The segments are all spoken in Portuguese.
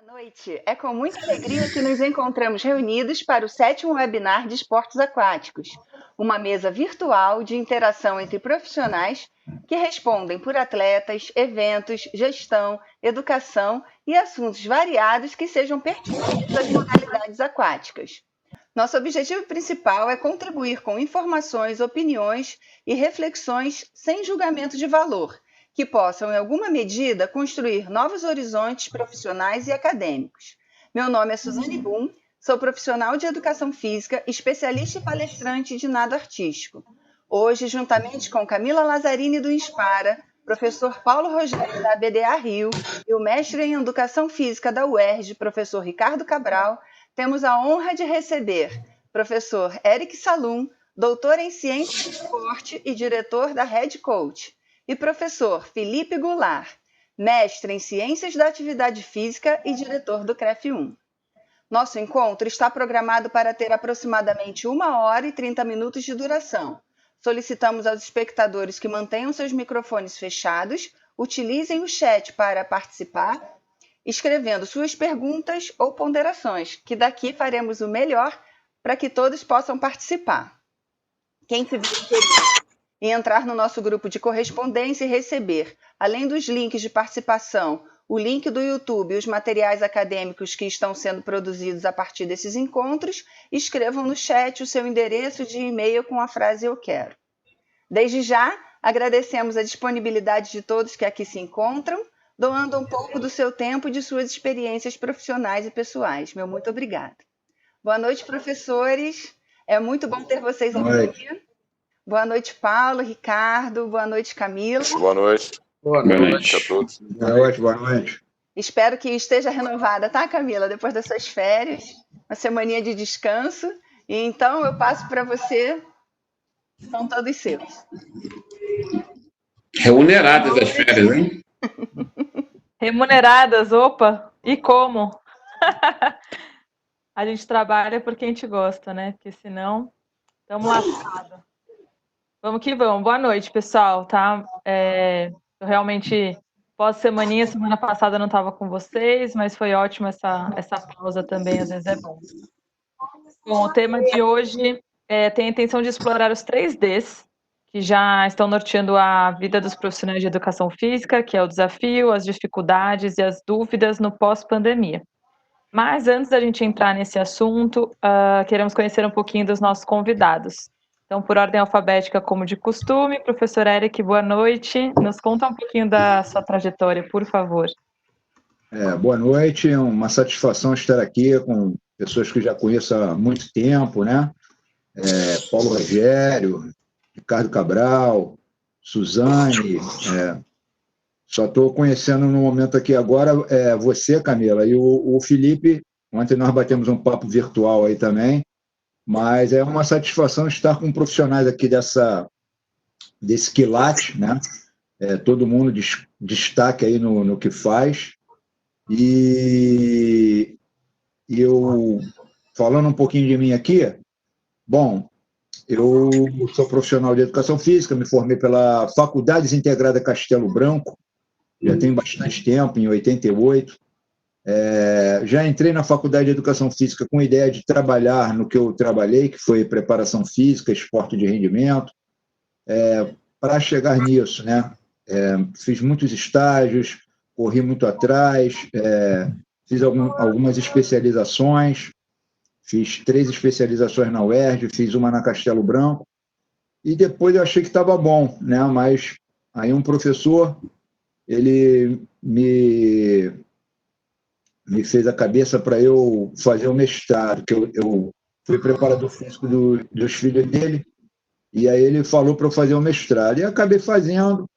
Boa noite. É com muita alegria que nos encontramos reunidos para o 7º webinar de esportes aquáticos, uma mesa virtual de interação entre profissionais que respondem por atletas, eventos, gestão, educação e assuntos variados que sejam pertinentes às modalidades aquáticas. Nosso objetivo principal é contribuir com informações, opiniões e reflexões sem julgamento de valor, que possam, em alguma medida, construir novos horizontes profissionais e acadêmicos. Meu nome é Suzane Boom, sou profissional de educação física, especialista e palestrante de nado artístico. Hoje, juntamente com Camila Lazzarini do Inspara, professor Paulo Rogério da ABDA Rio e o mestre em educação física da UERJ, professor Ricardo Cabral, temos a honra de receber professor Eric Salum, doutor em ciências do esporte e diretor da Head Coach, e professor Felipe Goulart, mestre em Ciências da Atividade Física e diretor do CREF1. Nosso encontro está programado para ter aproximadamente 1 hora e 30 minutos de duração. Solicitamos aos espectadores que mantenham seus microfones fechados, utilizem o chat para participar, escrevendo suas perguntas ou ponderações, que daqui faremos o melhor para que todos possam participar. Quem tiver interesse e entrar no nosso grupo de correspondência e receber, além dos links de participação, o link do YouTube e os materiais acadêmicos que estão sendo produzidos a partir desses encontros, escrevam no chat o seu endereço de e-mail com a frase "Eu quero". Desde já, agradecemos a disponibilidade de todos que aqui se encontram, doando um pouco do seu tempo e de suas experiências profissionais e pessoais. Meu muito obrigada. Boa noite, professores. É muito bom ter vocês aqui. Boa noite, Paulo, Ricardo. Boa noite, Camila. Boa noite. Boa noite a todos. Boa noite. Espero que esteja renovada, tá, Camila? Depois das suas férias, uma semaninha de descanso. E então eu passo para você. São todos seus. Remuneradas as férias, hein? Remuneradas, opa! E como? A gente trabalha porque a gente gosta, né? Porque senão, estamos lascados. Vamos que vamos. Boa noite, pessoal, tá? Eu realmente, pós-semaninha, semana passada eu não estava com vocês, mas foi ótimo essa pausa também, às vezes é bom. Bom, o tema de hoje tem a intenção de explorar os 3Ds, que já estão norteando a vida dos profissionais de educação física, que é o desafio, as dificuldades e as dúvidas no pós-pandemia. Mas antes da gente entrar nesse assunto, queremos conhecer um pouquinho dos nossos convidados. Então, por ordem alfabética, como de costume, professor Eric, boa noite. Nos conta um pouquinho da sua trajetória, por favor. Boa noite, é uma satisfação estar aqui com pessoas que já conheço há muito tempo, né? Paulo Rogério, Ricardo Cabral, Suzane, só estou conhecendo no momento aqui agora você, Camila, e o Felipe. Ontem nós batemos um papo virtual aí também, mas é uma satisfação estar com profissionais aqui desse quilate, né? Todo mundo destaque aí no que faz. E eu, falando um pouquinho de mim aqui, bom, eu sou profissional de educação física, me formei pela Faculdade Integrada Castelo Branco, já tem bastante tempo, em 88. Já entrei na Faculdade de Educação Física com a ideia de trabalhar no que eu trabalhei, que foi preparação física, esporte de rendimento. Para chegar nisso, né? Fiz muitos estágios, corri muito atrás, fiz algumas especializações, fiz 3 especializações na UERJ, fiz uma na Castelo Branco, e depois eu achei que estava bom, né? Mas aí um professor, ele me fez a cabeça para eu fazer o mestrado, que eu fui preparador físico dos filhos dele, e aí ele falou para eu fazer o mestrado, e acabei fazendo,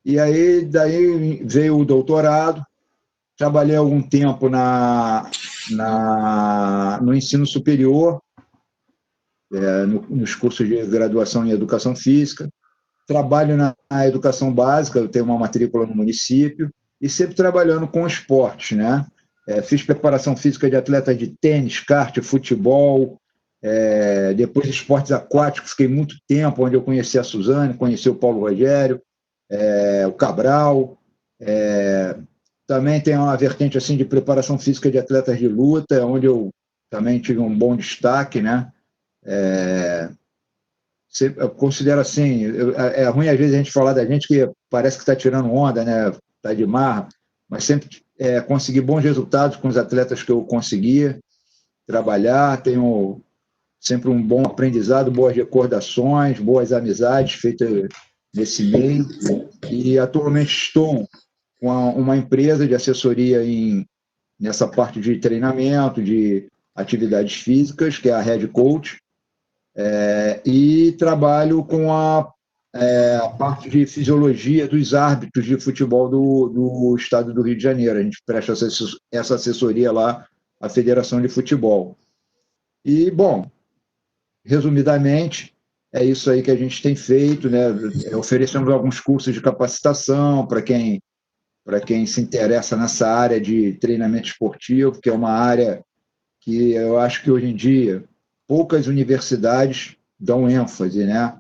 e aí daí veio o doutorado. Trabalhei algum tempo no ensino superior, nos cursos de graduação em educação física. Trabalho na educação básica, eu tenho uma matrícula no município, e sempre trabalhando com esportes, né? Fiz preparação física de atletas de tênis, kart, futebol, depois esportes aquáticos, fiquei muito tempo, onde eu conheci a Suzane, conheci o Paulo Rogério, o Cabral, também tem uma vertente assim de preparação física de atletas de luta, onde eu também tive um bom destaque, né? Eu considero assim, é ruim às vezes a gente falar da gente que parece que está tirando onda, né? Está de marra, mas sempre consegui bons resultados com os atletas que eu conseguia trabalhar, tenho sempre um bom aprendizado, boas recordações, boas amizades feitas nesse meio, e atualmente estou com uma empresa de assessoria nessa parte de treinamento, de atividades físicas, que é a Head Coach, e trabalho com a parte de fisiologia dos árbitros de futebol do estado do Rio de Janeiro. A gente presta essa assessoria lá à Federação de Futebol. E, bom, resumidamente, é isso aí que a gente tem feito, né? Oferecemos alguns cursos de capacitação para quem se interessa nessa área de treinamento esportivo, que é uma área que eu acho que hoje em dia poucas universidades dão ênfase, né?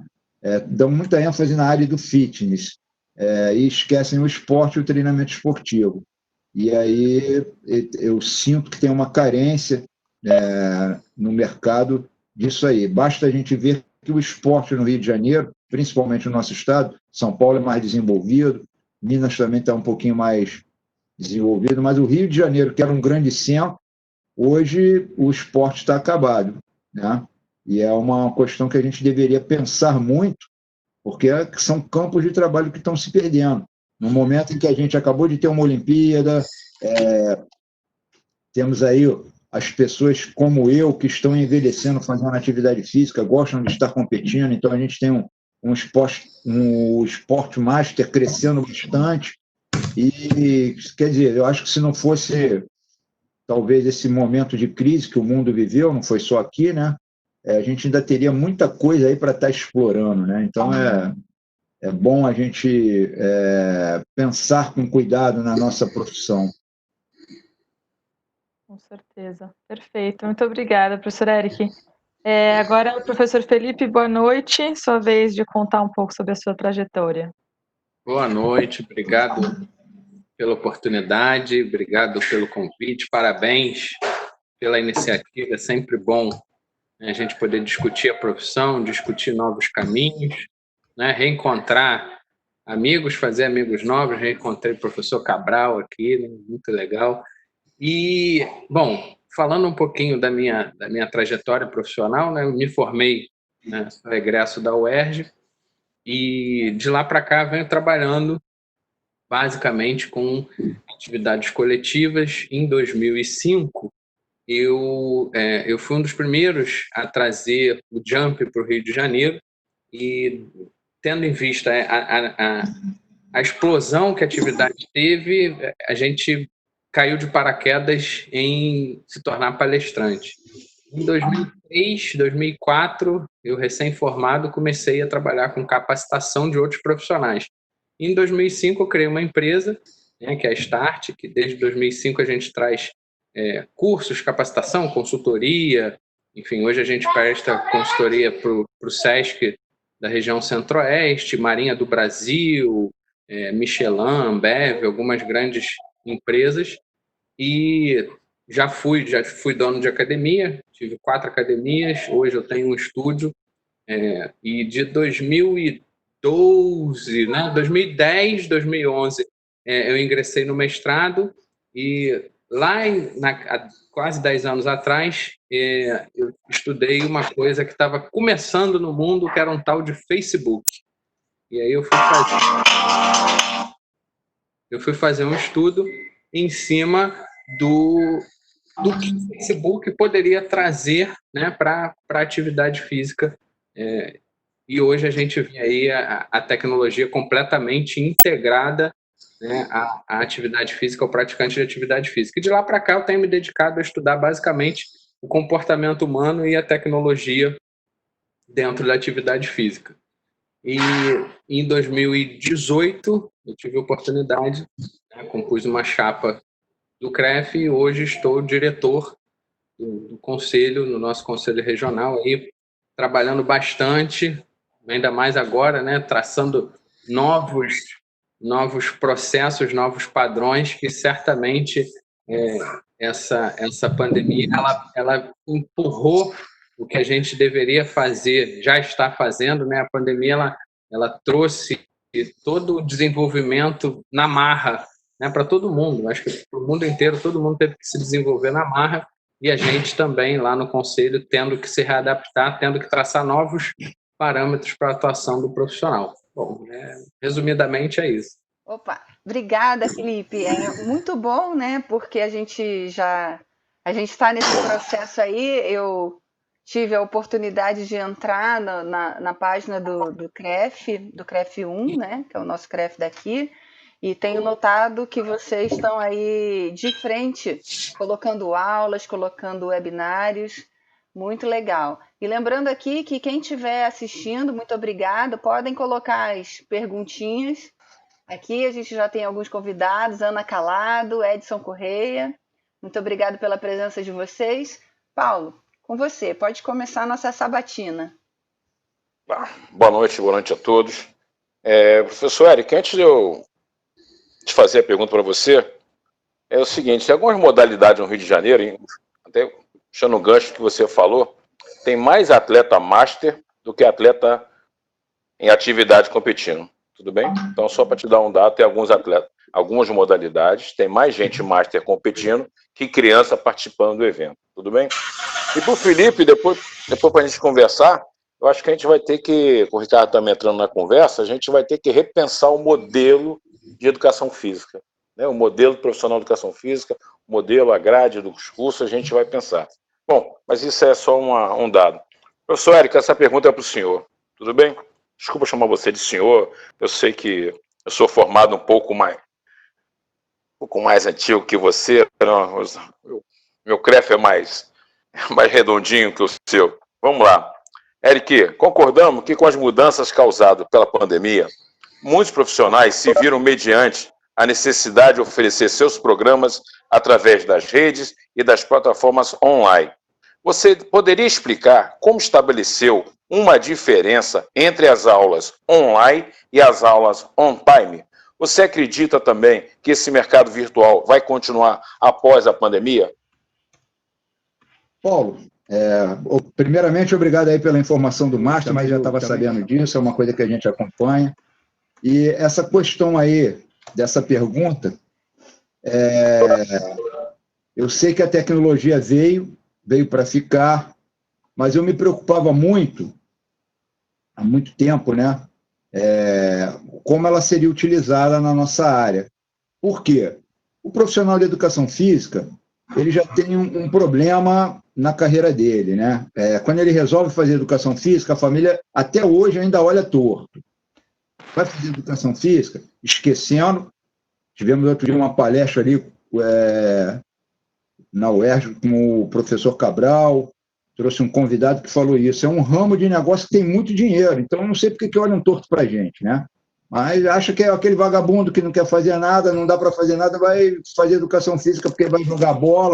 Dão muita ênfase na área do fitness e esquecem o esporte e o treinamento esportivo. E aí eu sinto que tem uma carência no mercado disso aí. Basta a gente ver que o esporte no Rio de Janeiro, principalmente no nosso estado, São Paulo é mais desenvolvido, Minas também está um pouquinho mais desenvolvido, mas o Rio de Janeiro, que era um grande centro, hoje o esporte está acabado, né? E é uma questão que a gente deveria pensar muito, porque são campos de trabalho que estão se perdendo. No momento em que a gente acabou de ter uma Olimpíada, temos aí as pessoas como eu, que estão envelhecendo, fazendo atividade física, gostam de estar competindo, então a gente tem um esporte master crescendo bastante, e, quer dizer, eu acho que se não fosse, talvez, esse momento de crise que o mundo viveu, não foi só aqui, né? A gente ainda teria muita coisa aí para estar explorando, né? Então, é bom a gente pensar com cuidado na nossa profissão. Com certeza. Perfeito. Muito obrigada, professor Eric. Agora, o professor Felipe, boa noite. Sua vez de contar um pouco sobre a sua trajetória. Boa noite, obrigado pela oportunidade, obrigado pelo convite, parabéns pela iniciativa, é sempre bom, né, a gente poder discutir a profissão, discutir novos caminhos, né, reencontrar amigos, fazer amigos novos. Reencontrei o professor Cabral aqui, né, muito legal. E, bom, falando um pouquinho da minha trajetória profissional, né, eu me formei, né, no egresso da UERJ, e de lá para cá venho trabalhando basicamente com atividades coletivas. Em 2005, eu fui um dos primeiros a trazer o Jump para o Rio de Janeiro, e tendo em vista a explosão que a atividade teve, a gente caiu de paraquedas em se tornar palestrante. Em 2003, 2004, eu recém-formado comecei a trabalhar com capacitação de outros profissionais. Em 2005, eu criei uma empresa, né, que é a Start, que desde 2005 a gente traz cursos, capacitação, consultoria. Enfim, hoje a gente presta consultoria para o SESC da região Centro-Oeste, Marinha do Brasil, Michelin, Ambev, algumas grandes empresas. E já fui dono de academia, tive 4 academias, hoje eu tenho um estúdio, e de 2012, né, 2010, 2011, eu ingressei no mestrado, e lá há quase 10 anos atrás, eu estudei uma coisa que estava começando no mundo, que era um tal de Facebook. E aí eu fui fazer um estudo em cima do que o Facebook poderia trazer, né, para a atividade física. E hoje a gente vê aí a tecnologia completamente integrada, né, à atividade física, ao praticante de atividade física. E de lá para cá eu tenho me dedicado a estudar basicamente o comportamento humano e a tecnologia dentro da atividade física. E em 2018 eu tive a oportunidade, né, compus uma chapa do CREF, e hoje estou diretor do conselho, no nosso conselho regional, aí, trabalhando bastante, ainda mais agora, né, traçando novos novos processos, novos padrões que certamente essa pandemia ela empurrou o que a gente deveria fazer, já está fazendo, né? A pandemia ela trouxe todo o desenvolvimento na marra, né, para todo mundo. Acho que para o mundo inteiro, todo mundo teve que se desenvolver na marra, e a gente também, lá no Conselho, tendo que se readaptar, tendo que traçar novos parâmetros para a atuação do profissional. Bom, resumidamente é isso. Opa, obrigada, Felipe. É muito bom, né? Porque a gente está nesse processo aí. Eu tive a oportunidade de entrar na página do CREF 1, né? Que é o nosso CREF daqui, e tenho notado que vocês estão aí de frente, colocando aulas, colocando webinários. Muito legal. E lembrando aqui que quem estiver assistindo, muito obrigada. Podem colocar as perguntinhas. Aqui a gente já tem alguns convidados, Ana Calado, Edson Correia. Muito obrigado pela presença de vocês. Paulo, com você, pode começar a nossa sabatina. Boa noite a todos. Professor Eric, antes de eu te fazer a pergunta para você, é o seguinte, tem algumas modalidades no Rio de Janeiro, hein? Até puxando o gancho que você falou, tem mais atleta master do que atleta em atividade competindo. Tudo bem? Então, só para te dar um dado, tem alguns atletas, algumas modalidades, tem mais gente master competindo que criança participando do evento. Tudo bem? E para o Felipe, depois para a gente conversar, eu acho que a gente vai ter que, com o Ricardo também entrando na conversa, a gente vai ter que repensar o modelo de educação física. Né? O modelo profissional de educação física, o modelo, a grade dos cursos, a gente vai pensar. Bom, mas isso é só um dado. Professor Érico, essa pergunta é para o senhor. Tudo bem? Desculpa chamar você de senhor, eu sei que eu sou formado um pouco mais antigo que você, meu CREF é mais redondinho que o seu. Vamos lá. Eric, concordamos que com as mudanças causadas pela pandemia, muitos profissionais se viram mediante a necessidade de oferecer seus programas através das redes e das plataformas online. Você poderia explicar como estabeleceu uma diferença entre as aulas online e as aulas on-time? Você acredita também que esse mercado virtual vai continuar após a pandemia? Paulo, primeiramente, obrigado aí pela informação do Master, mas já estava sabendo disso, é uma coisa que a gente acompanha. E essa questão aí, dessa pergunta, eu sei que a tecnologia veio para ficar, mas eu me preocupava muito, há muito tempo, né? Como ela seria utilizada na nossa área. Por quê? O profissional de educação física, ele já tem um problema na carreira dele, né? Quando ele resolve fazer educação física, a família até hoje ainda olha torto. Vai fazer educação física, esquecendo. Tivemos outro dia uma palestra ali na UERJ com o professor Cabral, trouxe um convidado que falou isso. É um ramo de negócio que tem muito dinheiro, então eu não sei porque que olham torto para a gente, né? Mas acha que é aquele vagabundo que não quer fazer nada, não dá para fazer nada, vai fazer educação física porque vai jogar bola,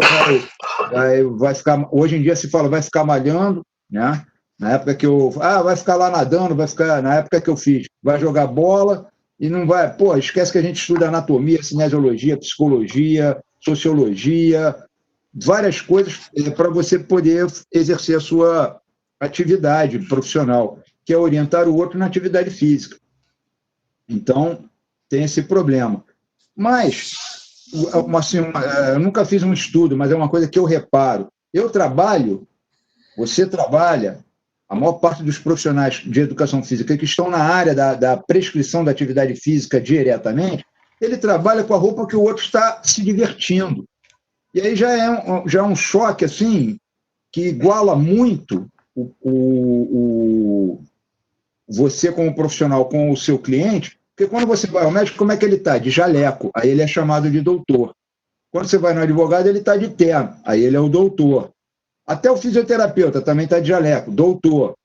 vai ficar... Hoje em dia se fala, vai ficar malhando, né? Na época que eu... vai ficar lá nadando, na época que eu fiz, vai jogar bola e não vai... Pô, esquece que a gente estuda anatomia, cinesiologia, psicologia, sociologia, várias coisas para você poder exercer a sua atividade profissional, que é orientar o outro na atividade física. Então, tem esse problema. Mas, assim, eu nunca fiz um estudo, mas é uma coisa que eu reparo. Eu trabalho, você trabalha, a maior parte dos profissionais de educação física que estão na área da prescrição da atividade física diretamente, ele trabalha com a roupa que o outro está se divertindo. E aí já é um choque, assim, que iguala muito você como profissional com o seu cliente, porque quando você vai ao médico, como é que ele está? De jaleco, aí ele é chamado de doutor. Quando você vai no advogado, ele está de terno, aí ele é o doutor. Até o fisioterapeuta também está de jaleco, doutor.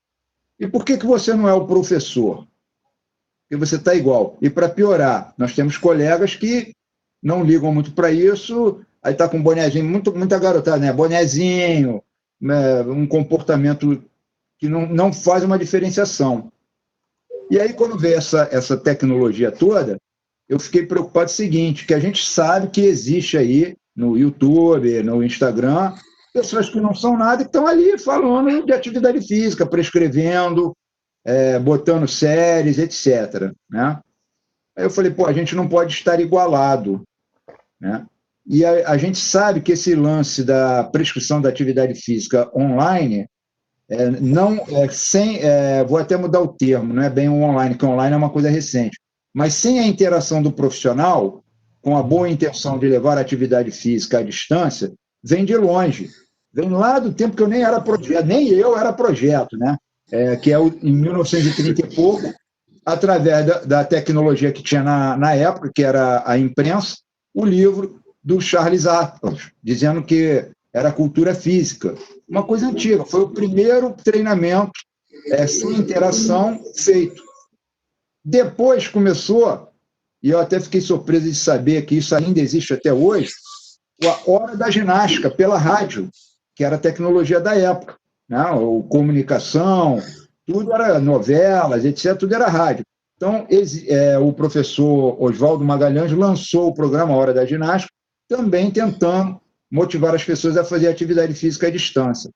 E por que você não é o professor? Porque você está igual. E para piorar, nós temos colegas que não ligam muito para isso, aí está com um bonezinho, muita garotada, né? Bonezinho, né? Um comportamento que não faz uma diferenciação. E aí, quando vê essa tecnologia toda, eu fiquei preocupado com o seguinte, que a gente sabe que existe aí no YouTube, no Instagram, pessoas que não são nada e estão ali falando de atividade física, prescrevendo, botando séries, etc. Né? Aí eu falei, pô, a gente não pode estar igualado. Né? E a gente sabe que esse lance da prescrição da atividade física online, vou até mudar o termo, não é bem o online, que online é uma coisa recente, mas sem a interação do profissional, com a boa intenção de levar a atividade física à distância, vem de longe. Vem lá do tempo que eu nem era projeto, nem eu era projeto, né? Que é em 1930 e pouco, através da tecnologia que tinha na época, que era a imprensa, o livro do Charles Atlas, dizendo que era cultura física. Uma coisa antiga, foi o primeiro treinamento sem interação feito. Depois começou, e eu até fiquei surpreso de saber que isso ainda existe até hoje, a hora da ginástica pela rádio, que era a tecnologia da época, né? O comunicação, tudo era novelas, etc., tudo era rádio. Então, o professor Oswaldo Magalhães lançou o programa Hora da Ginástica, também tentando motivar as pessoas a fazer atividade física à distância.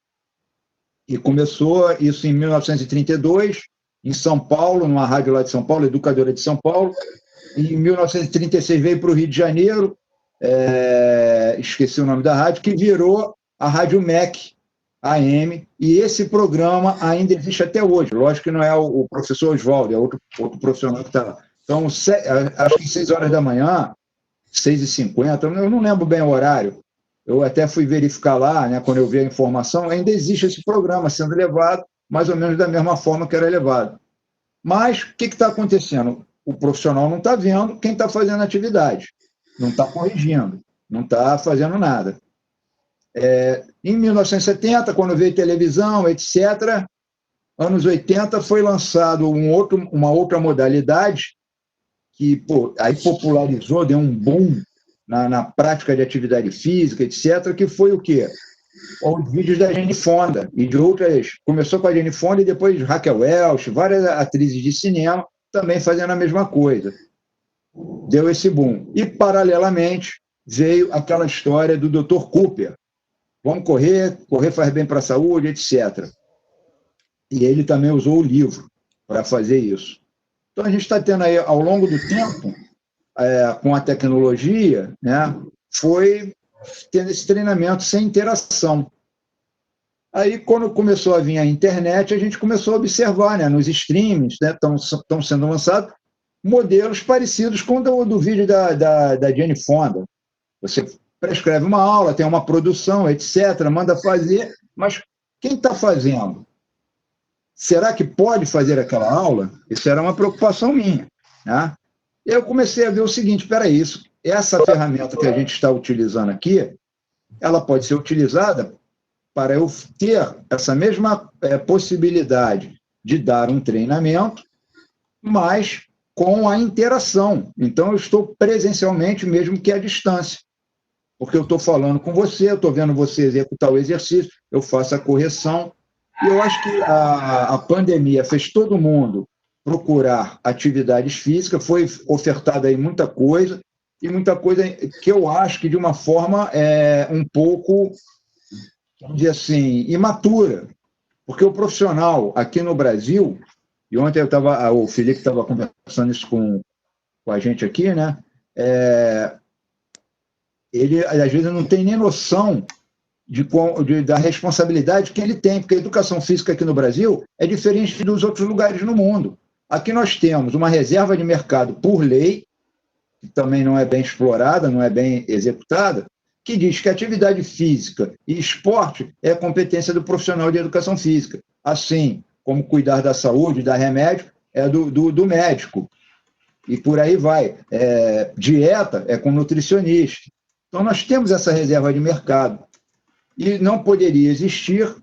E começou isso em 1932, em São Paulo, numa rádio lá de São Paulo, Educadora de São Paulo. Em 1936 veio para o Rio de Janeiro, esqueci o nome da rádio, que virou a Rádio MEC AM, e esse programa ainda existe até hoje. Lógico que não é o professor Oswaldo, é outro profissional que está lá. Então, acho que 6 horas da manhã, 6h50, eu não lembro bem o horário, eu até fui verificar lá, né, quando eu vi a informação, ainda existe esse programa sendo levado, mais ou menos da mesma forma que era levado. Mas o que está acontecendo? O profissional não está vendo quem está fazendo atividade, não está corrigindo, não está fazendo nada. Em 1970, quando veio televisão, etc., anos 80, foi lançado uma outra modalidade que aí popularizou, deu um boom na prática de atividade física, etc., que foi o quê? Os vídeos da Jane Fonda e de outras. Começou com a Jane Fonda e depois Raquel Welch, várias atrizes de cinema também fazendo a mesma coisa. Deu esse boom. E, paralelamente, veio aquela história do Dr. Cooper. Vamos correr faz bem para a saúde, etc. E ele também usou o livro para fazer isso. Então, a gente está tendo aí, ao longo do tempo, com a tecnologia, né, foi tendo esse treinamento sem interação. Aí, quando começou a vir a internet, a gente começou a observar, né, nos streamings, né, estão sendo lançados modelos parecidos com o do vídeo da Jane Fonda. Você prescreve uma aula, tem uma produção, etc., manda fazer, mas quem está fazendo? Será que pode fazer aquela aula? Isso era uma preocupação minha. Né? E eu comecei a ver o seguinte, espera aí, essa ferramenta que a gente está utilizando aqui, ela pode ser utilizada para eu ter essa mesma possibilidade de dar um treinamento, mas com a interação. Então, eu estou presencialmente, mesmo que à distância. Porque eu estou falando com você, eu estou vendo você executar o exercício, eu faço a correção. E eu acho que a pandemia fez todo mundo procurar atividades físicas, foi ofertada aí muita coisa, e muita coisa que eu acho que de uma forma um pouco, vamos dizer assim, imatura. Porque o profissional aqui no Brasil, e ontem o Felipe estava conversando isso com a gente aqui, né? Ele, às vezes, não tem nem noção da responsabilidade que ele tem, porque a educação física aqui no Brasil é diferente dos outros lugares no mundo. Aqui nós temos uma reserva de mercado por lei, que também não é bem explorada, não é bem executada, que diz que atividade física e esporte é competência do profissional de educação física. Assim como cuidar da saúde, dar remédio, é do médico. E por aí vai. Dieta é com nutricionista. Então, nós temos essa reserva de mercado. E não poderia existir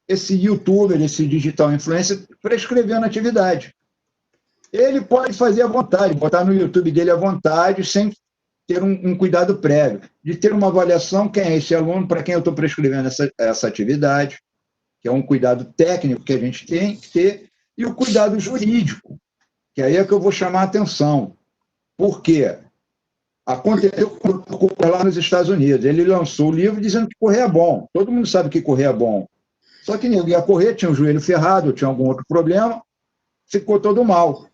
esse youtuber, esse digital influencer, prescrevendo atividade. Ele pode fazer à vontade, botar no YouTube dele à vontade, sem ter um cuidado prévio, de ter uma avaliação, quem é esse aluno, para quem eu estou prescrevendo essa atividade, que é um cuidado técnico que a gente tem que ter, e o cuidado jurídico, que aí é que eu vou chamar a atenção. Por quê? Aconteceu com o Cooper lá nos Estados Unidos. Ele lançou o livro dizendo que correr é bom. Todo mundo sabe que correr é bom. Só que ninguém ia correr, tinha o joelho ferrado, tinha algum outro problema, ficou todo mal.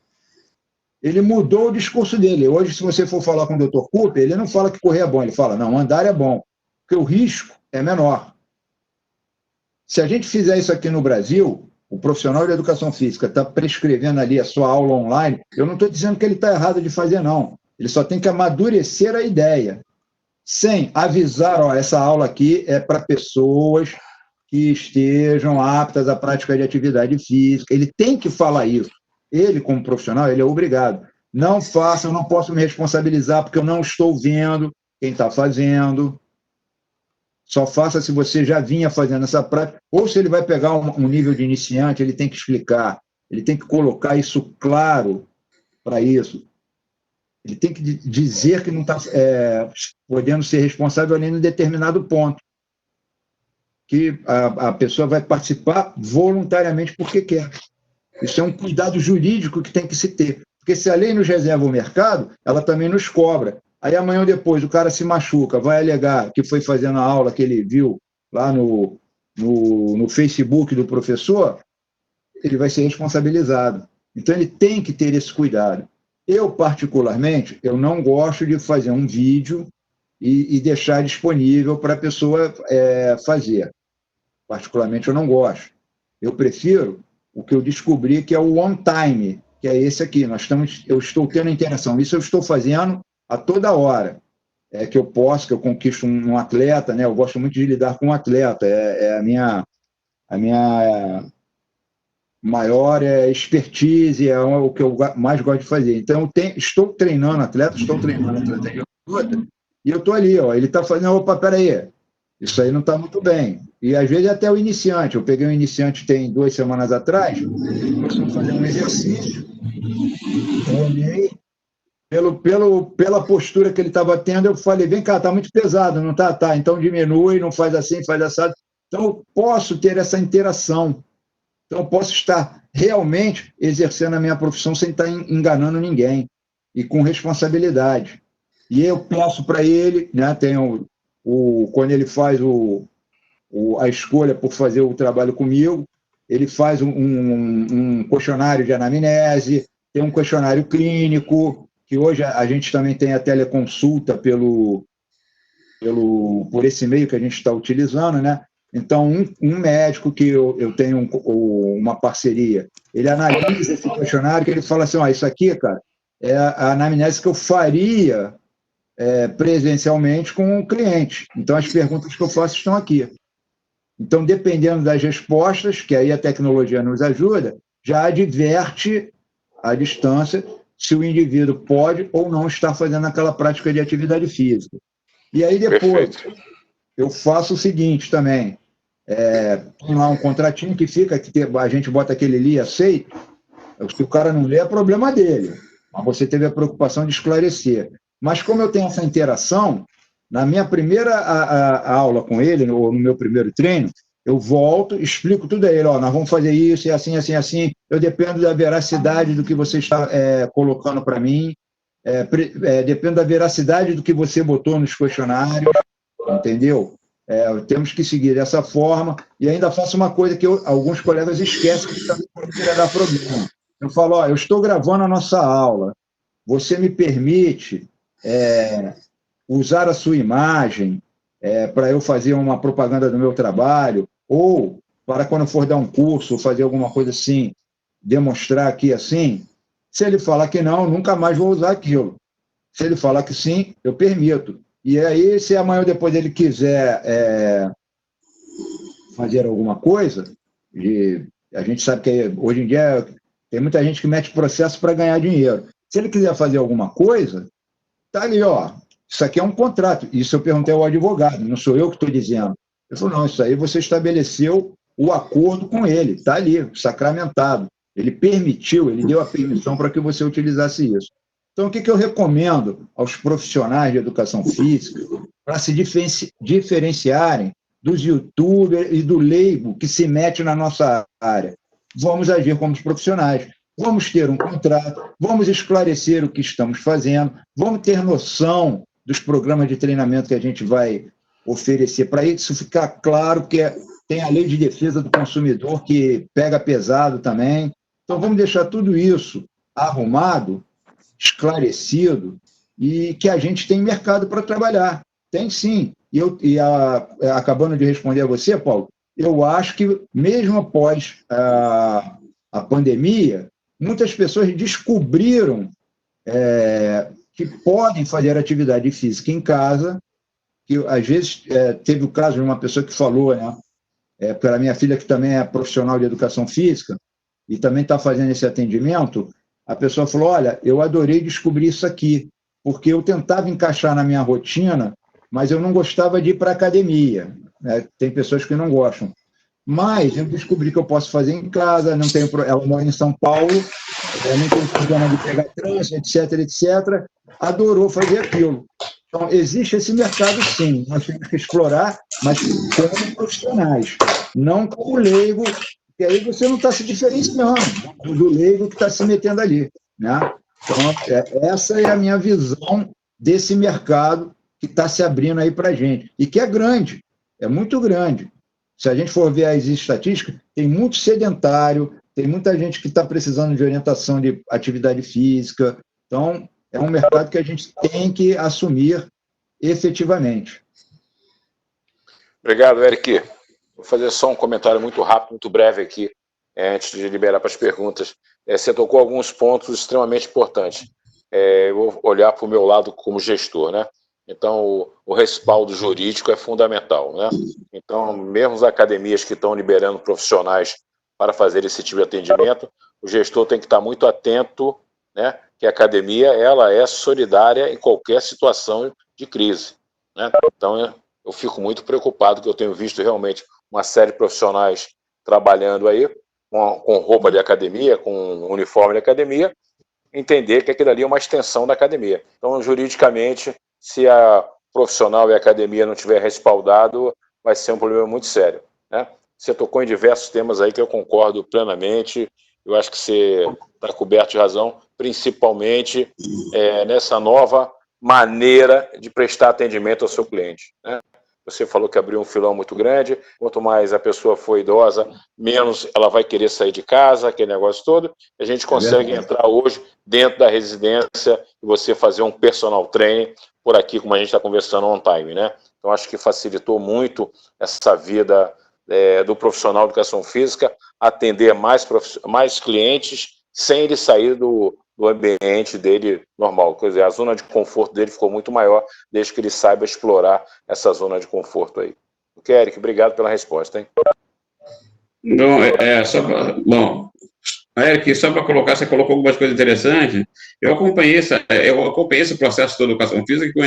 Ele mudou o discurso dele. Hoje, se você for falar com o Dr. Cooper, ele não fala que correr é bom, ele fala, não, andar é bom, porque o risco é menor. Se a gente fizer isso aqui no Brasil, o profissional de educação física está prescrevendo ali a sua aula online, eu não estou dizendo que ele está errado de fazer, não. Ele só tem que amadurecer a ideia, sem avisar, ó, essa aula aqui é para pessoas que estejam aptas à prática de atividade física. Ele tem que falar isso. Ele, como profissional, ele é obrigado. Não faça, eu não posso me responsabilizar porque eu não estou vendo quem está fazendo. Só faça se você já vinha fazendo essa prática. Ou se ele vai pegar um nível de iniciante, ele tem que explicar. Ele tem que colocar isso claro para isso. Ele tem que dizer que não está podendo ser responsável além de um determinado ponto. Que a pessoa vai participar voluntariamente porque quer. Isso é um cuidado jurídico que tem que se ter. Porque se a lei nos reserva o mercado, ela também nos cobra. Aí amanhã ou depois o cara se machuca, vai alegar que foi fazendo a aula que ele viu lá no Facebook do professor, ele vai ser responsabilizado. Então ele tem que ter esse cuidado. Eu, particularmente, eu não gosto de fazer um vídeo e deixar disponível para a pessoa fazer. Particularmente, eu não gosto. Eu prefiro o que eu descobri, que é o on time, que é esse aqui. Eu estou tendo interação. Isso eu estou fazendo a toda hora. Que eu conquisto um atleta, né? Eu gosto muito de lidar com um atleta. É a minha maior expertise, é o que eu mais gosto de fazer. Então, estou treinando atleta de luta, e eu estou ali, ó, ele está fazendo, opa, peraí, isso aí não está muito bem. E, às vezes, até o iniciante. Eu peguei um iniciante tem 2 semanas atrás, começou a fazer um exercício, eu olhei, pela postura que ele estava tendo, eu falei, vem cá, está muito pesado, não está? Tá, então diminui, não faz assim, faz assado. Então, eu posso ter essa interação. Então, eu posso estar realmente exercendo a minha profissão sem estar enganando ninguém e com responsabilidade. E eu peço para ele, né, quando ele faz a escolha por fazer o trabalho comigo, ele faz um questionário de anamnese, tem um questionário clínico, que hoje a gente também tem a teleconsulta por esse meio que a gente está utilizando, né? Então, um médico que eu tenho uma parceria, ele analisa esse questionário, que ele fala assim, isso aqui, cara, é a anamnese que eu faria presencialmente com o cliente. Então, as perguntas que eu faço estão aqui. Então, dependendo das respostas, que aí a tecnologia nos ajuda, já adverte à distância se o indivíduo pode ou não estar fazendo aquela prática de atividade física. E aí, depois, eu faço o seguinte também, tem lá um contratinho que fica, que a gente bota aquele ali, aceito, se o cara não lê, é problema dele, mas você teve a preocupação de esclarecer. Mas como eu tenho essa interação, na minha primeira aula com ele, ou no meu primeiro treino, eu volto, explico tudo a ele, nós vamos fazer isso, e assim, assim, assim, eu dependo da veracidade do que você está colocando para mim, dependo da veracidade do que você botou nos questionários, entendeu? Temos que seguir dessa forma, e ainda faço uma coisa que alguns colegas esquecem, que também poderia dar problema. Eu falo, eu estou gravando a nossa aula, você me permite usar a sua imagem para eu fazer uma propaganda do meu trabalho, ou para quando eu for dar um curso, fazer alguma coisa assim, demonstrar aqui assim. Se ele falar que não, nunca mais vou usar aquilo. Se ele falar que sim, eu permito. E aí, se amanhã ou depois ele quiser fazer alguma coisa, a gente sabe que hoje em dia tem muita gente que mete processo para ganhar dinheiro. Se ele quiser fazer alguma coisa, tá ali, isso aqui é um contrato. Isso eu perguntei ao advogado, não sou eu que estou dizendo. Ele falou, não, isso aí você estabeleceu o acordo com ele, está ali, sacramentado. Ele permitiu, ele deu a permissão para que você utilizasse isso. Então, o que eu recomendo aos profissionais de educação física para se diferenciarem dos youtubers e do leigo que se mete na nossa área? Vamos agir como os profissionais. vamos ter um contrato, vamos esclarecer o que estamos fazendo, vamos ter noção dos programas de treinamento que a gente vai oferecer para isso ficar claro, que tem a lei de defesa do consumidor que pega pesado também. Então, vamos deixar tudo isso arrumado, esclarecido, e que a gente tem mercado para trabalhar. Tem sim. Acabando de responder a você, Paulo, eu acho que, mesmo após a pandemia, muitas pessoas descobriram que podem fazer atividade física em casa, que às vezes teve o caso de uma pessoa que falou, né, para minha filha, que também é profissional de educação física, e também está fazendo esse atendimento, a pessoa falou, olha, eu adorei descobrir isso aqui, porque eu tentava encaixar na minha rotina, mas eu não gostava de ir para a academia, né? Tem pessoas que não gostam. Mas eu descobri que eu posso fazer em casa, não tenho, ela mora em São Paulo, não tem problema de pegar trânsito, etc. Adorou fazer aquilo. Então, existe esse mercado, sim, nós temos que explorar, mas como profissionais, não como leigo, porque aí você não está se diferenciando do leigo que está se metendo ali, né? Então, essa é a minha visão desse mercado que está se abrindo aí para a gente, e que é grande, é muito grande. Se a gente for ver as estatísticas, tem muito sedentário, tem muita gente que está precisando de orientação de atividade física. Então, é um mercado que a gente tem que assumir efetivamente. Obrigado, Eric. Vou fazer só um comentário muito rápido, muito breve aqui, antes de liberar para as perguntas. Você tocou alguns pontos extremamente importantes. Eu vou olhar para o meu lado como gestor, né? Então, o respaldo jurídico é fundamental, né? Então, mesmo as academias que estão liberando profissionais para fazer esse tipo de atendimento, o gestor tem que estar muito atento, né? Que a academia, ela é solidária em qualquer situação de crise, né? Então, eu fico muito preocupado, que eu tenho visto realmente uma série de profissionais trabalhando aí com roupa de academia, com uniforme de academia, entender que aquilo ali é uma extensão da academia. Então, juridicamente, se a profissional e a academia não tiver respaldado, vai ser um problema muito sério, né? Você tocou em diversos temas aí que eu concordo plenamente, eu acho que você está coberto de razão, principalmente nessa nova maneira de prestar atendimento ao seu cliente, né? Você falou que abriu um filão muito grande, quanto mais a pessoa for idosa, menos ela vai querer sair de casa, aquele negócio todo. A gente consegue entrar hoje dentro da residência e você fazer um personal training por aqui, como a gente está conversando on time, né? Então, acho que facilitou muito essa vida do profissional de educação física, atender mais clientes sem ele sair do ambiente dele normal. Quer dizer, a zona de conforto dele ficou muito maior, desde que ele saiba explorar essa zona de conforto aí. Eric, obrigado pela resposta, hein? Não, Eric, só para colocar, você colocou algumas coisas interessantes. Eu acompanhei esse processo da educação física, que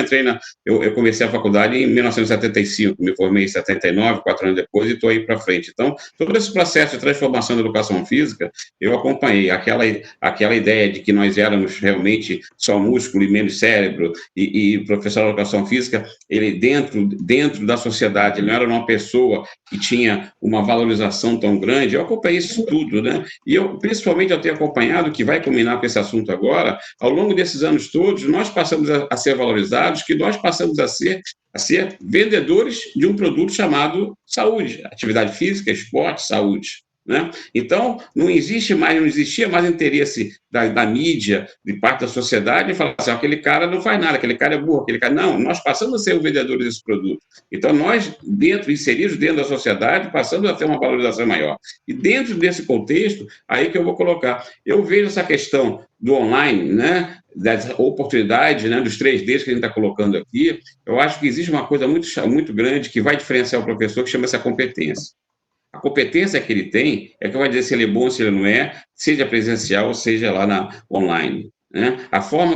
eu comecei a faculdade em 1975, me formei em 79, 4 anos depois, e estou aí para frente. Então, todo esse processo de transformação da educação física, eu acompanhei. Aquela ideia de que nós éramos realmente só músculo e menos cérebro, e o professor de educação física, ele dentro da sociedade, ele não era uma pessoa que tinha uma valorização tão grande. Eu acompanhei isso tudo, né? E principalmente eu tenho acompanhado, que vai culminar com esse assunto agora, ao longo desses anos todos, nós passamos a ser valorizados, que nós passamos a ser vendedores de um produto chamado saúde, atividade física, esporte, saúde, né? Então, não existia mais interesse da mídia, de parte da sociedade, em falar assim, aquele cara não faz nada, aquele cara é burro, aquele cara... Não, nós passamos a ser os vendedores desse produto. Então, nós, inseridos dentro da sociedade, passamos a ter uma valorização maior. E dentro desse contexto, aí que eu vou colocar. Eu vejo essa questão do online, né, das oportunidades, né, dos 3Ds que a gente está colocando aqui. Eu acho que existe uma coisa muito grande que vai diferenciar o professor, que chama-se a competência. A competência que ele tem é que vai dizer se ele é bom, se ele não é, seja presencial, seja lá online, né?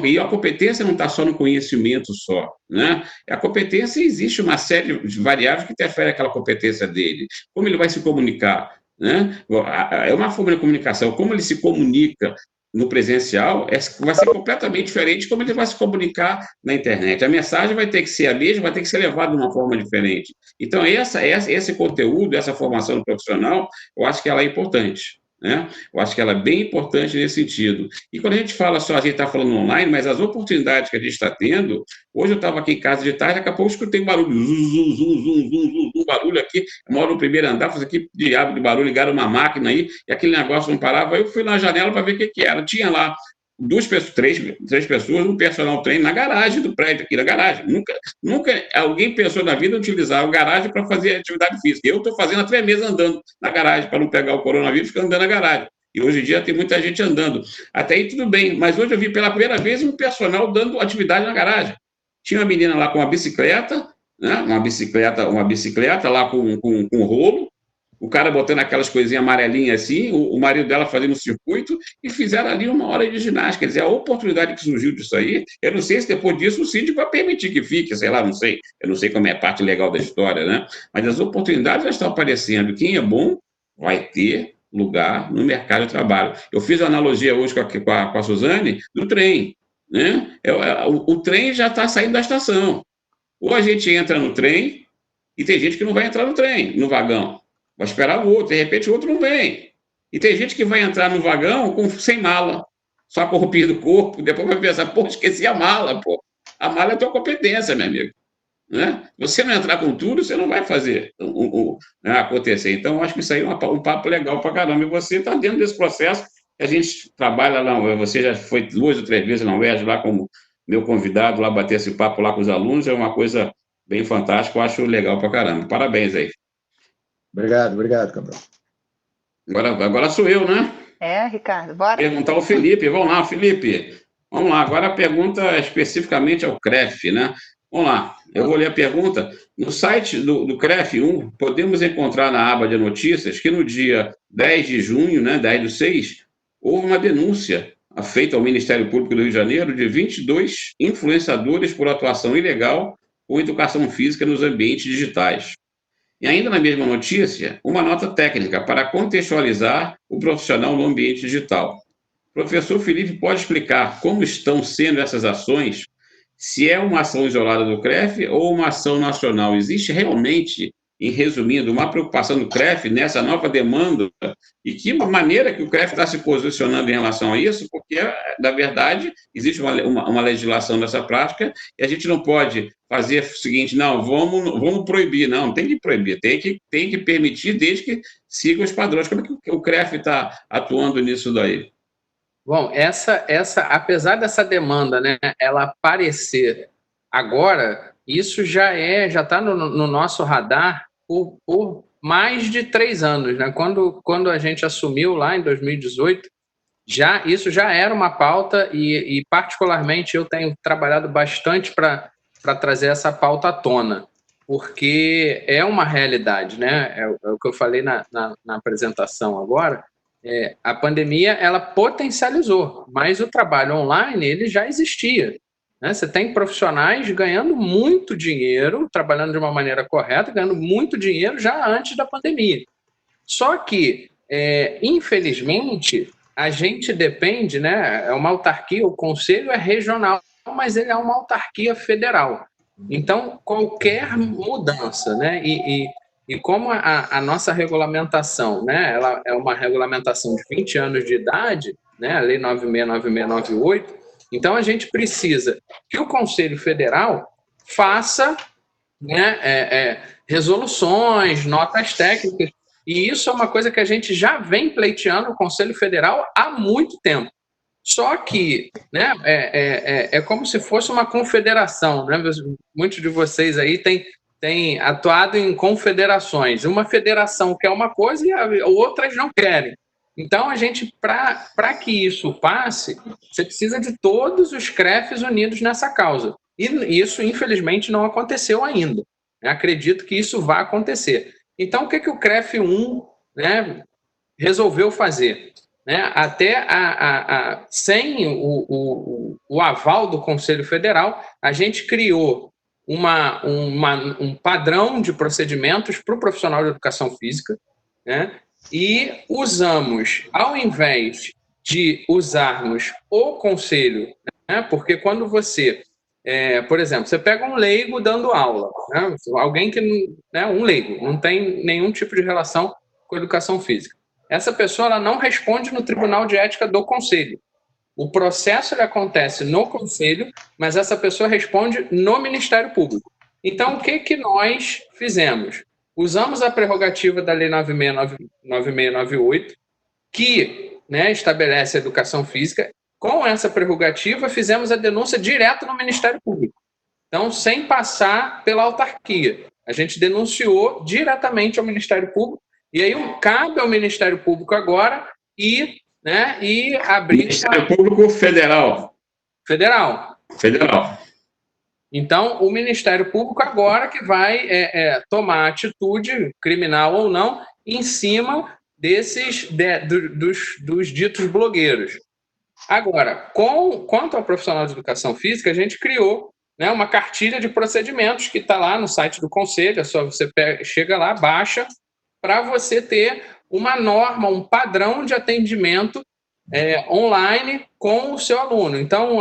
E a competência não está só no conhecimento só, né? A competência, existe uma série de variáveis que interferem naquela competência dele. Como ele vai se comunicar, né? É uma forma de comunicação. Como ele se comunica no presencial, vai ser completamente diferente de como ele vai se comunicar na internet. A mensagem vai ter que ser a mesma, vai ter que ser levada de uma forma diferente. Então, esse conteúdo, essa formação do profissional, eu acho que ela é importante. né? Eu acho que ela é bem importante nesse sentido. E quando a gente fala só, a gente está falando online, mas as oportunidades que a gente está tendo, hoje eu estava aqui em casa de tarde, daqui a pouco eu escutei barulho, barulho aqui, eu moro no primeiro andar, falei, que diabo de barulho, ligaram uma máquina aí, e aquele negócio não parava, aí eu fui na janela para ver o que era, tinha lá três pessoas, um personal trainer na garagem do prédio, aqui na garagem. Nunca alguém pensou na vida em utilizar a garagem para fazer atividade física. Eu estou fazendo há 3 meses andando na garagem, para não pegar o coronavírus, ficar andando na garagem. E hoje em dia tem muita gente andando. Até aí tudo bem, mas hoje eu vi pela primeira vez um personal dando atividade na garagem. Tinha uma menina lá com uma bicicleta, né? Uma bicicleta lá com rolo, o cara botando aquelas coisinhas amarelinhas assim, o marido dela fazendo um circuito, e fizeram ali 1 hora de ginástica. Quer dizer, a oportunidade que surgiu disso aí, eu não sei se depois disso o síndico vai permitir que fique, sei lá, não sei. Eu não sei como é a parte legal da história, né? Mas as oportunidades já estão aparecendo. Quem é bom vai ter lugar no mercado de trabalho. Eu fiz a analogia hoje com a Suzane do trem, né? O trem já está saindo da estação. Ou a gente entra no trem, e tem gente que não vai entrar no trem, no vagão. Vai esperar o outro, de repente o outro não vem. E tem gente que vai entrar no vagão sem mala, só com a roupinha do corpo, depois vai pensar, pô, esqueci a mala, pô. A mala é a tua competência, meu amigo. Né? Você não entrar com tudo, você não vai fazer acontecer. Então, eu acho que isso aí é um papo legal pra caramba. E você está dentro desse processo, a gente trabalha lá, você já foi 2 ou 3 vezes na UERJ lá como meu convidado, lá bater esse papo lá com os alunos, é uma coisa bem fantástica, eu acho legal pra caramba. Parabéns aí. Obrigado, Cabral. Agora sou eu, né? Ricardo, bora. Perguntar ao Felipe. Vamos lá, Felipe. Vamos lá. Agora a pergunta especificamente ao CREF, né? Vamos lá. Eu vou ler a pergunta. No site do CREF 1, podemos encontrar na aba de notícias que no dia 10 de junho, né, 10/6, houve uma denúncia feita ao Ministério Público do Rio de Janeiro de 22 influenciadores por atuação ilegal com educação física nos ambientes digitais. E ainda na mesma notícia, uma nota técnica para contextualizar o profissional no ambiente digital. O professor Felipe pode explicar como estão sendo essas ações, se é uma ação isolada do CREF ou uma ação nacional? Existe realmente, em resumindo, uma preocupação do CREF nessa nova demanda e que maneira que o CREF está se posicionando em relação a isso? Porque, na verdade, existe uma legislação nessa prática e a gente não pode fazer o seguinte, não, vamos proibir. Não, tem que proibir, tem que permitir desde que siga os padrões. Como é que o CREF está atuando nisso daí? Bom, apesar dessa demanda, né, ela aparecer agora, isso já está no nosso radar por mais de 3 anos, né? Quando a gente assumiu lá em 2018, isso já era uma pauta e particularmente eu tenho trabalhado bastante para trazer essa pauta à tona, porque é uma realidade, né? É o que eu falei na apresentação agora. A pandemia ela potencializou, mas o trabalho online ele já existia, né? Você tem profissionais ganhando muito dinheiro, trabalhando de uma maneira correta, ganhando muito dinheiro já antes da pandemia. Só que, infelizmente, a gente depende, né? É uma autarquia, o conselho é regional, mas ele é uma autarquia federal. Então, qualquer mudança, né? E como a nossa regulamentação, né, ela é uma regulamentação de 20 anos de idade, né, a Lei 969698, então a gente precisa que o Conselho Federal faça, né, resoluções, notas técnicas, e isso é uma coisa que a gente já vem pleiteando o Conselho Federal há muito tempo. Só que, né, é como se fosse uma confederação, né? Muitos de vocês aí têm atuado em confederações. Uma federação quer uma coisa e outras não querem. Então, a gente, para que isso passe, você precisa de todos os CREFs unidos nessa causa. E isso, infelizmente, não aconteceu ainda. Acredito que isso vai acontecer. Então, o que o CREF 1, né, resolveu fazer? Né? Até sem o aval do Conselho Federal, a gente criou um padrão de procedimentos para o profissional de educação física, né? E usamos, ao invés de usarmos o conselho, né? Porque quando você, por exemplo, você pega um leigo dando aula, né? Alguém que, né, um leigo, não tem nenhum tipo de relação com a educação física. essa pessoa ela não responde no Tribunal de Ética do Conselho. O processo ele acontece no Conselho, mas essa pessoa responde no Ministério Público. Então, o que nós fizemos? Usamos a prerrogativa da Lei 9698, que, né, estabelece a educação física. Com essa prerrogativa, fizemos a denúncia direto no Ministério Público. Então, sem passar pela autarquia. A gente denunciou diretamente ao Ministério Público, e aí cabe ao Ministério Público agora e abrir... Ministério Público Federal. Federal. Então, o Ministério Público agora que vai tomar atitude, criminal ou não, em cima dos ditos blogueiros. Agora, quanto ao profissional de educação física, a gente criou, né, uma cartilha de procedimentos que está lá no site do Conselho, é só você chega lá, baixa, para você ter uma norma, um padrão de atendimento online com o seu aluno. Então,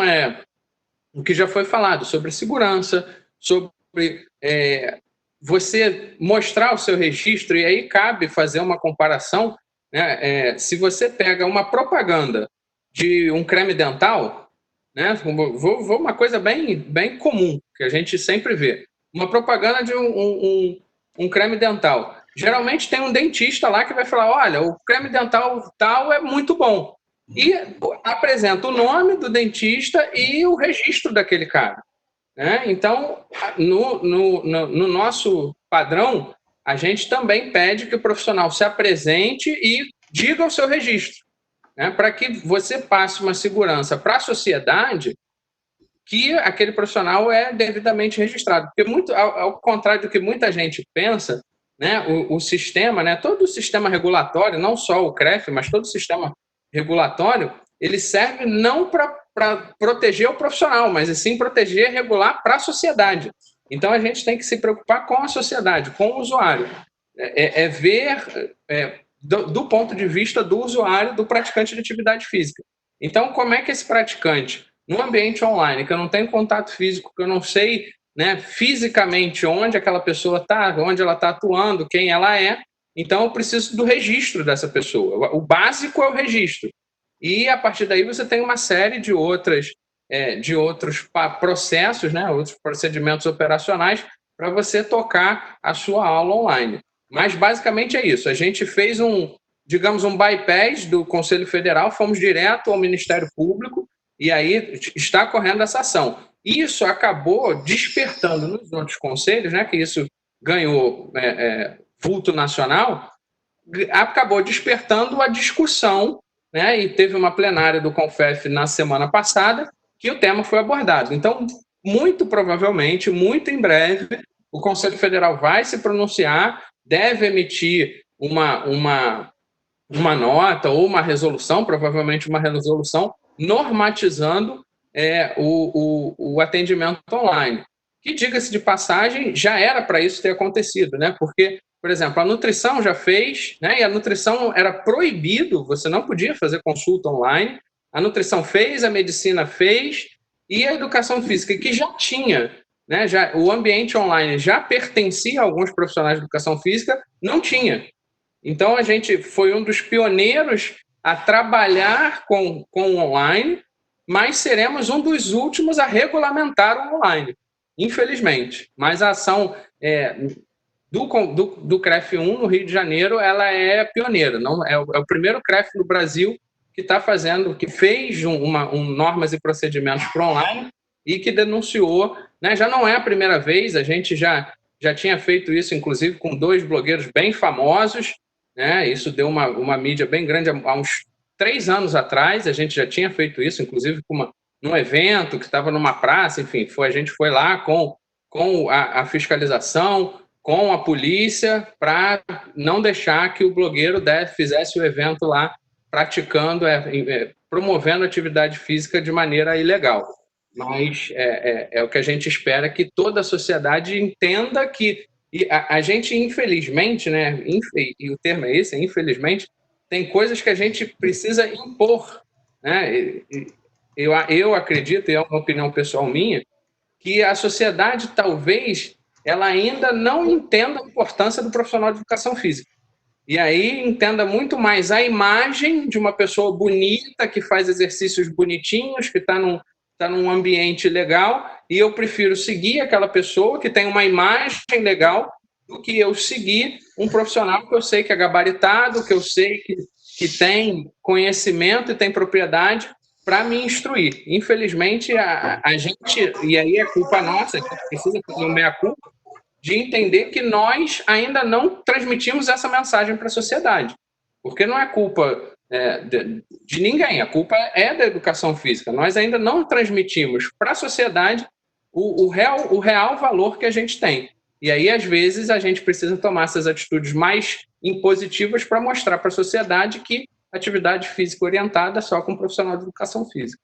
o que já foi falado sobre segurança, sobre você mostrar o seu registro, e aí cabe fazer uma comparação, né, se você pega uma propaganda de um creme dental, né, vou uma coisa bem comum, que a gente sempre vê, uma propaganda de um creme dental. Geralmente tem um dentista lá que vai falar, olha, o creme dental tal é muito bom. E apresenta o nome do dentista e o registro daquele cara. Né? Então, no nosso padrão, a gente também pede que o profissional se apresente e diga o seu registro, né? Para que você passe uma segurança para a sociedade que aquele profissional é devidamente registrado. Porque, ao contrário do que muita gente pensa, né, o sistema, né, todo o sistema regulatório, não só o CREF, mas todo o sistema regulatório, ele serve não para proteger o profissional, mas sim proteger e regular para a sociedade. Então, a gente tem que se preocupar com a sociedade, com o usuário. Ver do ponto de vista do usuário, do praticante de atividade física. Então, como é que esse praticante, no ambiente online, que eu não tenho contato físico, que eu não sei, né, fisicamente onde aquela pessoa está, onde ela está atuando, quem ela é, então eu preciso do registro dessa pessoa. O básico é o registro. E, a partir daí, você tem uma série de outros processos, né, outros procedimentos operacionais para você tocar a sua aula online. Mas, basicamente, é isso. A gente fez um bypass do Conselho Federal, fomos direto ao Ministério Público e aí está correndo essa ação. Isso acabou despertando nos outros conselhos, né, que isso ganhou vulto nacional, acabou despertando a discussão, né, e teve uma plenária do CONFEF na semana passada que o tema foi abordado. Então, muito provavelmente, muito em breve, o Conselho Federal vai se pronunciar, deve emitir uma nota ou uma resolução, provavelmente uma resolução, normatizando o atendimento online. Que, diga-se de passagem, já era para isso ter acontecido, né? Porque, por exemplo, a nutrição já fez, né? E a nutrição era proibido, você não podia fazer consulta online. A nutrição fez, a medicina fez, e a educação física, que já tinha, né? O ambiente online já pertencia a alguns profissionais de educação física, não tinha. Então, a gente foi um dos pioneiros a trabalhar com o online, mas seremos um dos últimos a regulamentar o online, infelizmente. Mas a ação do CREF1 no Rio de Janeiro, ela é pioneira. Não, é o primeiro CREF no Brasil que está fazendo, que fez normas e procedimentos para online e que denunciou, né? Já não é a primeira vez, a gente já tinha feito isso, inclusive, com 2 blogueiros bem famosos, né? Isso deu uma mídia bem grande há uns 3 anos atrás, a gente já tinha feito isso, inclusive num evento que estava numa praça, enfim, a gente foi lá com a fiscalização, com a polícia, para não deixar que o blogueiro fizesse o evento lá, praticando, promovendo atividade física de maneira ilegal. Mas é o que a gente espera, que toda a sociedade entenda que a gente, infelizmente, né, e o termo é esse, infelizmente, tem coisas que a gente precisa impor, né? Eu acredito, e é uma opinião pessoal minha, que a sociedade talvez ela ainda não entenda a importância do profissional de educação física. E aí entenda muito mais a imagem de uma pessoa bonita, que faz exercícios bonitinhos, que está num ambiente legal, e eu prefiro seguir aquela pessoa que tem uma imagem legal do que eu seguir um profissional que eu sei que é gabaritado, que eu sei que tem conhecimento e tem propriedade para me instruir. Infelizmente, a gente, e aí é culpa nossa, a gente precisa fazer uma meia-culpa, de entender que nós ainda não transmitimos essa mensagem para a sociedade. Porque não é culpa de ninguém, a culpa é da educação física. Nós ainda não transmitimos para a sociedade o real valor que a gente tem. E aí, às vezes, a gente precisa tomar essas atitudes mais impositivas para mostrar para a sociedade que atividade física orientada é só com um profissional de educação física.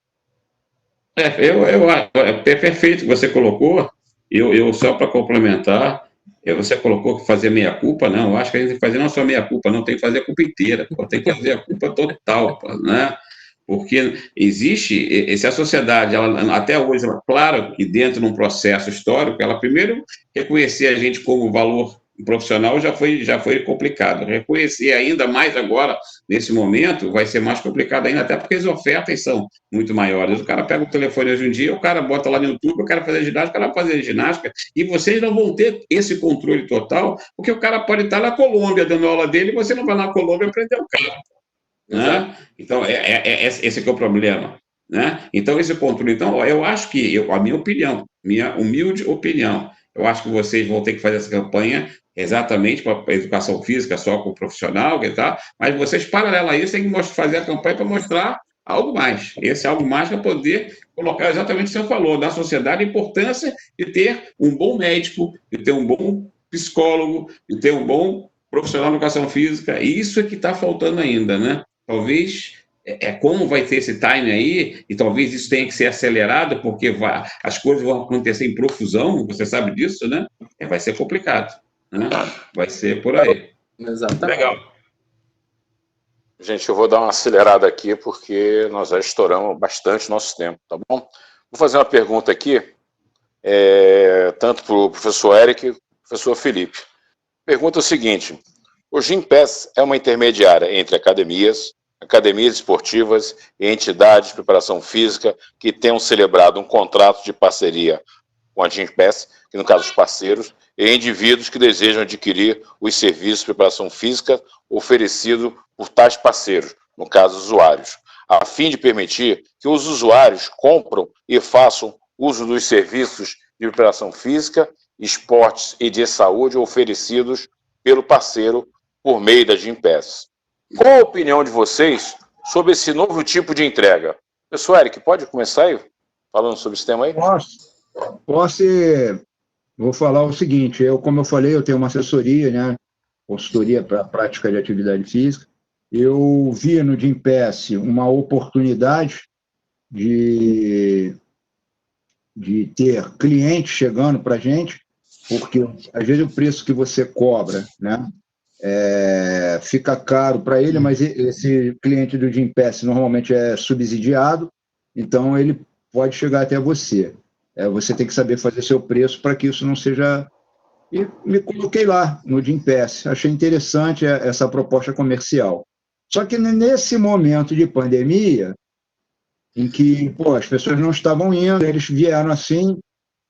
É perfeito o que você colocou. Eu só para complementar, você colocou que fazer meia-culpa, não, eu acho que a gente tem que fazer não só meia-culpa, não, tem que fazer a culpa inteira, tem que fazer a culpa total, né? Porque existe, se a sociedade, ela, até hoje, claro que dentro de um processo histórico, ela primeiro reconhecer a gente como valor profissional já foi complicado. Reconhecer ainda mais agora, nesse momento, vai ser mais complicado ainda, até porque as ofertas são muito maiores. O cara pega o telefone hoje em dia, o cara bota lá no YouTube, o cara fazer ginástica, o cara vai fazer ginástica, e vocês não vão ter esse controle total, porque o cara pode estar na Colômbia dando aula dele, e você não vai na Colômbia aprender o cara. Né? Então, esse que é o problema. Né? Então, esse controle. Então, eu acho que, a minha opinião, minha humilde opinião, eu acho que vocês vão ter que fazer essa campanha exatamente para a educação física, só com o profissional, tá? Mas vocês, paralelo a isso, têm que fazer a campanha para mostrar algo mais. Esse algo mais para poder colocar exatamente o que você falou, da sociedade, a importância de ter um bom médico, de ter um bom psicólogo, de ter um bom profissional de educação física. E isso é que está faltando ainda, né? Talvez, como vai ter esse time aí, e talvez isso tenha que ser acelerado, porque as coisas vão acontecer em profusão, você sabe disso, né? Vai ser complicado, né? Vai ser por aí. Exatamente. Legal. Gente, eu vou dar uma acelerada aqui, porque nós já estouramos bastante nosso tempo, tá bom? Vou fazer uma pergunta aqui, tanto para o professor Eric e o professor Felipe. Pergunta o seguinte: o Gympass é uma intermediária entre academias esportivas e entidades de preparação física que tenham celebrado um contrato de parceria com a Gympass, que no caso os parceiros, e indivíduos que desejam adquirir os serviços de preparação física oferecidos por tais parceiros, no caso usuários, a fim de permitir que os usuários compram e façam uso dos serviços de preparação física, esportes e de saúde oferecidos pelo parceiro por meio da Gympass. Qual a opinião de vocês sobre esse novo tipo de entrega? Professor Eric, pode começar aí falando sobre esse tema aí? Posso. Vou falar o seguinte, como eu falei, eu tenho uma assessoria, né, consultoria para a prática de atividade física. Eu vi no Gympass uma oportunidade de ter clientes chegando para a gente, porque às vezes o preço que você cobra, né, fica caro para ele, mas esse cliente do Gympass normalmente é subsidiado, então ele pode chegar até você. Você tem que saber fazer seu preço para que isso não seja... E me coloquei lá no Gympass, achei interessante essa proposta comercial. Só que nesse momento de pandemia, em que as pessoas não estavam indo, eles vieram assim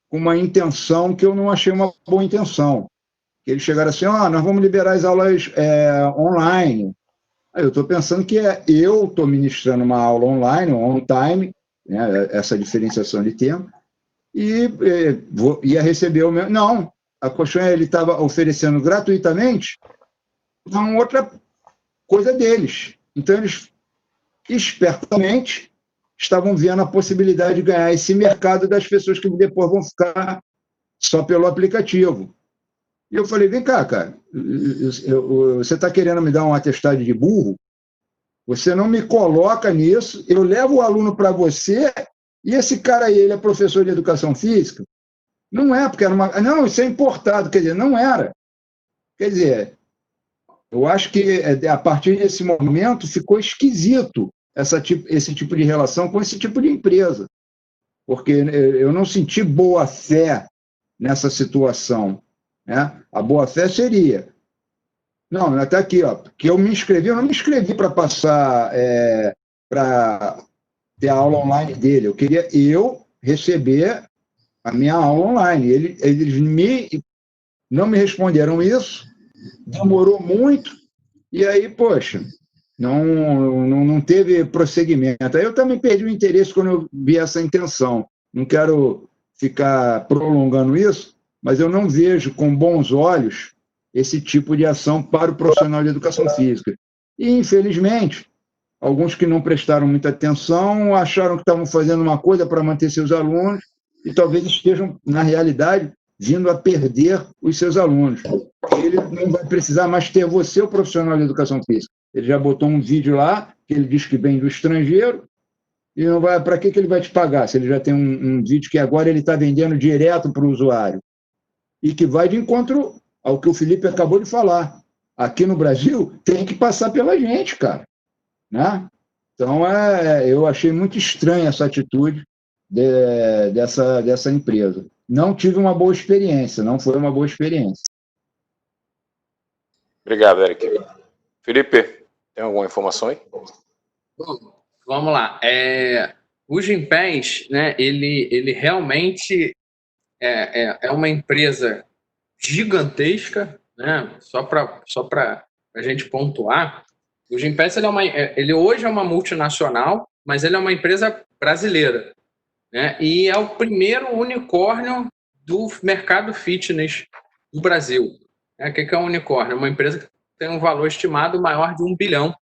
com uma intenção que eu não achei uma boa intenção. Eles chegaram assim, nós vamos liberar as aulas online. Aí eu estou pensando que eu estou ministrando uma aula online, on-time, né, essa diferenciação de tempo, e ia receber o meu... Não, a Cochonha ele estava oferecendo gratuitamente uma outra coisa deles. Então, eles, espertamente, estavam vendo a possibilidade de ganhar esse mercado das pessoas que depois vão ficar só pelo aplicativo. E eu falei, vem cá, cara, você está querendo me dar um atestado de burro? Você não me coloca nisso, eu levo o aluno para você, e esse cara aí, ele é professor de educação física? Não é, porque era uma... Não, isso é importado, quer dizer, não era. Quer dizer, eu acho que a partir desse momento ficou esquisito esse tipo de relação com esse tipo de empresa, porque eu não senti boa-fé nessa situação. Né? A boa-fé seria, Não, está aqui, ó, que eu não me inscrevi para passar, para ter a aula online dele. Eu queria receber a minha aula online. Eles não me responderam isso, demorou muito, e aí, poxa, não teve prosseguimento. Aí eu também perdi o interesse quando eu vi essa intenção. Não quero ficar prolongando isso, mas eu não vejo com bons olhos esse tipo de ação para o profissional de educação física. E, infelizmente, alguns que não prestaram muita atenção acharam que estavam fazendo uma coisa para manter seus alunos e talvez estejam, na realidade, vindo a perder os seus alunos. Ele não vai precisar mais ter você, o profissional de educação física. Ele já botou um vídeo lá, que ele diz que vem do estrangeiro, e não vai, para que ele vai te pagar, se ele já tem um vídeo que agora ele está vendendo direto para o usuário, e que vai de encontro ao que o Felipe acabou de falar. Aqui no Brasil, tem que passar pela gente, cara. Né? Então, eu achei muito estranha essa atitude dessa empresa. Não tive uma boa experiência, não foi uma boa experiência. Obrigado, Eric. Felipe, tem alguma informação aí? Bom, vamos lá. O Gympass, né, ele realmente é uma empresa gigantesca, né? Só para a gente pontuar, o Gympass ele hoje é uma multinacional, mas ele é uma empresa brasileira, né? E é o primeiro unicórnio do mercado fitness do Brasil. O que é um unicórnio? É uma empresa que tem um valor estimado maior de R$1 bilhão.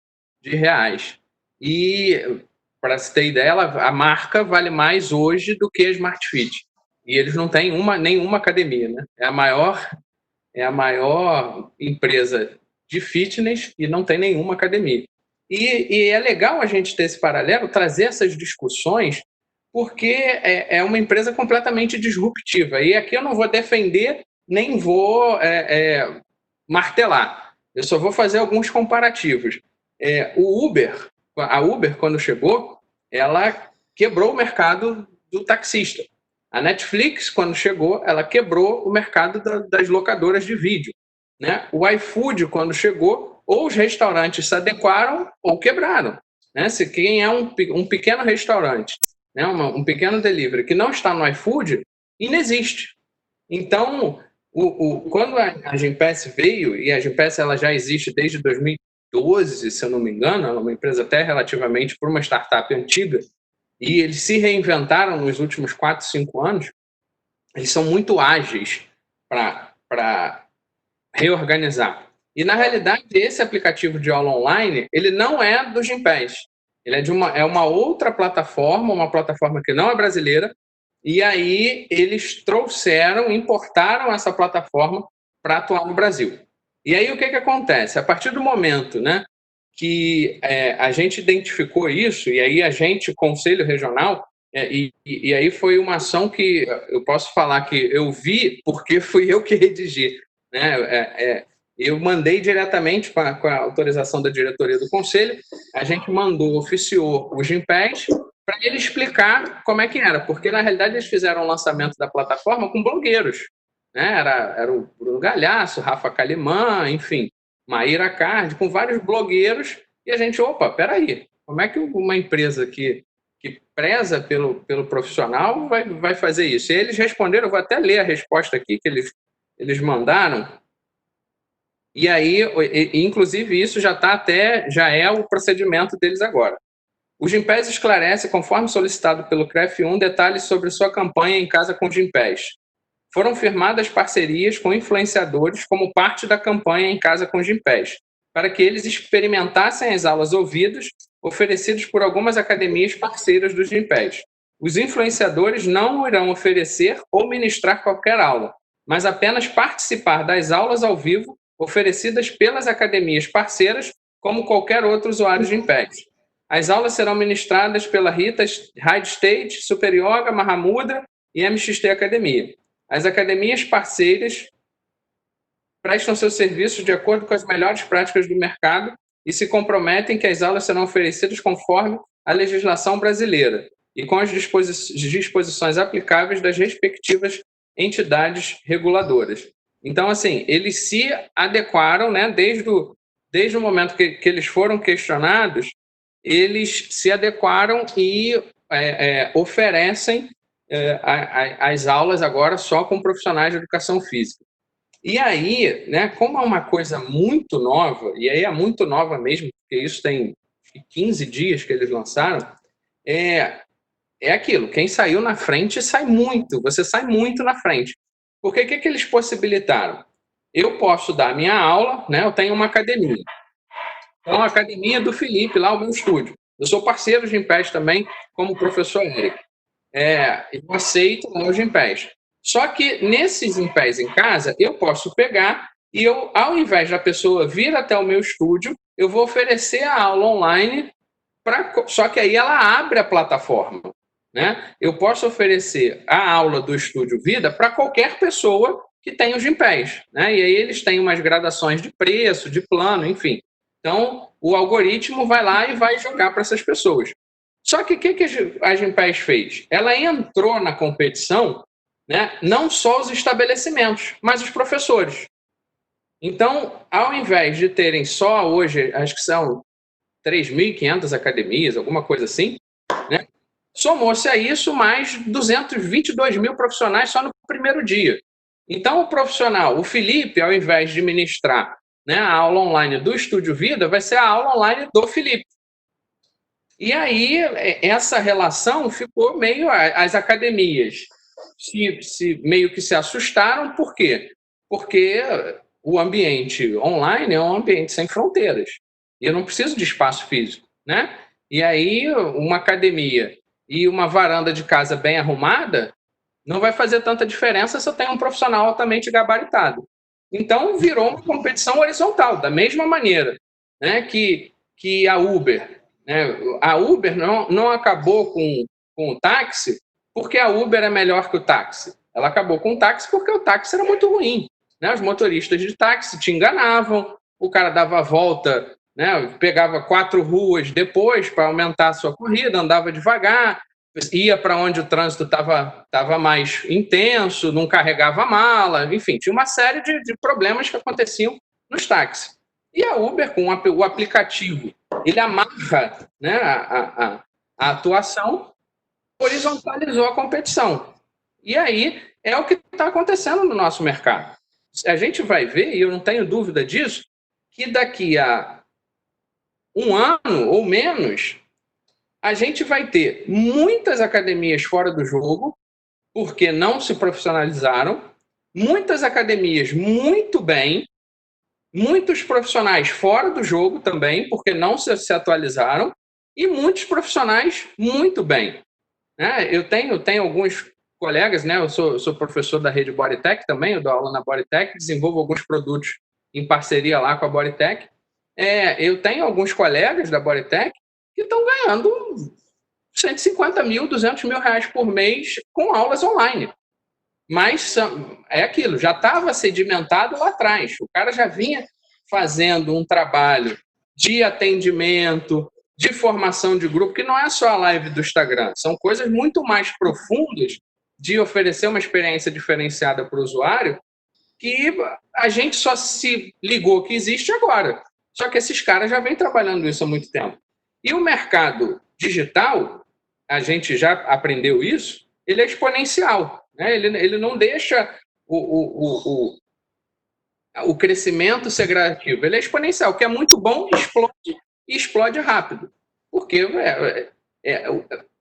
E, para se ter ideia, a marca vale mais hoje do que a Smart Fit. E eles não têm nenhuma academia, né? É a maior empresa de fitness e não tem nenhuma academia. E é legal a gente ter esse paralelo, trazer essas discussões, porque é uma empresa completamente disruptiva. E aqui eu não vou defender, nem vou martelar. Eu só vou fazer alguns comparativos. A Uber, quando chegou, ela quebrou o mercado do taxista. A Netflix, quando chegou, ela quebrou o mercado das locadoras de vídeo. Né? O iFood, quando chegou, ou os restaurantes se adequaram ou quebraram. Né? Se quem é um pequeno restaurante, né, um pequeno delivery que não está no iFood, inexiste. Então, quando a Gympass veio, e a Gympass ela já existe desde 2012, se eu não me engano, ela é uma empresa até relativamente para uma startup antiga, e eles se reinventaram nos últimos 4, 5 anos, eles são muito ágeis para reorganizar. E, na realidade, esse aplicativo de aula online, ele não é do Gympass. Ele é uma outra plataforma, uma plataforma que não é brasileira, e aí eles importaram essa plataforma para atuar no Brasil. E aí o que acontece? A partir do momento, né, que a gente identificou isso, e aí a gente, Conselho Regional, e aí foi uma ação que eu posso falar que eu vi porque fui eu que redigi. Né? Eu mandei diretamente com a autorização da diretoria do Conselho, a gente oficiou o Gympass para ele explicar como é que era, porque na realidade eles fizeram o lançamento da plataforma com blogueiros. Né? Era o Bruno Galhaço, Rafa Kalimann, enfim, Maíra Card, com vários blogueiros, e a gente, peraí, como é que uma empresa que preza pelo profissional vai fazer isso? E eles responderam, eu vou até ler a resposta aqui que eles mandaram, e aí, inclusive, isso já é o procedimento deles agora. O Gympass esclarece, conforme solicitado pelo CREF1, detalhes sobre sua campanha em Casa com Gympass. Foram firmadas parcerias com influenciadores como parte da campanha em Casa com Gympass, para que eles experimentassem as aulas ouvidas oferecidas por algumas academias parceiras do Gympass. Os influenciadores não irão oferecer ou ministrar qualquer aula, mas apenas participar das aulas ao vivo oferecidas pelas academias parceiras, como qualquer outro usuário de Gympass. As aulas serão ministradas pela Ride Stage, Super Yoga, Mahamudra e MXT Academia. As academias parceiras prestam seus serviços de acordo com as melhores práticas do mercado e se comprometem que as aulas serão oferecidas conforme a legislação brasileira e com as disposições aplicáveis das respectivas entidades reguladoras. Então, assim, eles se adequaram, né, desde o momento que eles foram questionados, eles se adequaram e oferecem as aulas agora só com profissionais de educação física. E aí, né, como é uma coisa muito nova, e aí é muito nova mesmo, porque isso tem 15 dias que eles lançaram, é aquilo, quem saiu na frente sai muito, você sai muito na frente. Porque o que eles possibilitaram? Eu posso dar minha aula, né, eu tenho uma academia. Então, a academia do Felipe, lá o meu estúdio. Eu sou parceiro de Gympass também, como professor Eric. Eu aceito os Gympass. Só que nesses Gympass em casa, eu posso pegar e eu, ao invés da pessoa vir até o meu estúdio, eu vou oferecer a aula online, só que aí ela abre a plataforma. Né? Eu posso oferecer a aula do Estúdio Vida para qualquer pessoa que tenha o Gympass. Né? E aí eles têm umas gradações de preço, de plano, enfim. Então, o algoritmo vai lá e vai jogar para essas pessoas. Só que o que a Gympass fez? Ela entrou na competição, né, não só os estabelecimentos, mas os professores. Então, ao invés de terem só hoje, acho que são 3.500 academias, alguma coisa assim, né, somou-se a isso mais 222 mil profissionais só no primeiro dia. Então, o profissional, o Felipe, ao invés de ministrar, né, a aula online do Estúdio Vida, vai ser a aula online do Felipe. E aí, essa relação ficou meio... As academias meio que se assustaram. Por quê? Porque o ambiente online é um ambiente sem fronteiras. E eu não preciso de espaço físico, né? E aí, uma academia e uma varanda de casa bem arrumada não vai fazer tanta diferença se eu tenho um profissional altamente gabaritado. Então, virou uma competição horizontal, da mesma maneira, né, que a Uber. Né? A Uber não acabou com o táxi porque a Uber é melhor que o táxi. Ela acabou com o táxi porque o táxi era muito ruim. Né? Os motoristas de táxi te enganavam, o cara dava a volta, né, pegava 4 ruas depois para aumentar a sua corrida, andava devagar, ia para onde o trânsito estava mais intenso, não carregava mala, enfim, tinha uma série de problemas que aconteciam nos táxis. E a Uber, com o aplicativo, ele amarra, né, a atuação, horizontalizou a competição. E aí é o que está acontecendo no nosso mercado. A gente vai ver, e eu não tenho dúvida disso, que daqui a 1 ano ou menos, a gente vai ter muitas academias fora do jogo, porque não se profissionalizaram, muitas academias muito bem, muitos profissionais fora do jogo também, porque não se atualizaram, e muitos profissionais muito bem. Né? Eu tenho alguns colegas, né? Eu sou professor da rede Bodytech também, eu dou aula na Bodytech, desenvolvo alguns produtos em parceria lá com a Bodytech. Eu tenho alguns colegas da Bodytech que estão ganhando 150 mil, 200 mil reais por mês com aulas online. Mas é aquilo, já estava sedimentado lá atrás. O cara já vinha fazendo um trabalho de atendimento, de formação de grupo, que não é só a live do Instagram, são coisas muito mais profundas de oferecer uma experiência diferenciada para o usuário, que a gente só se ligou que existe agora. Só que esses caras já vêm trabalhando isso há muito tempo. E o mercado digital, a gente já aprendeu isso, ele é exponencial. Né? Ele não deixa o crescimento ser gradativo. Ele é exponencial, que é muito bom, explode rápido. Porque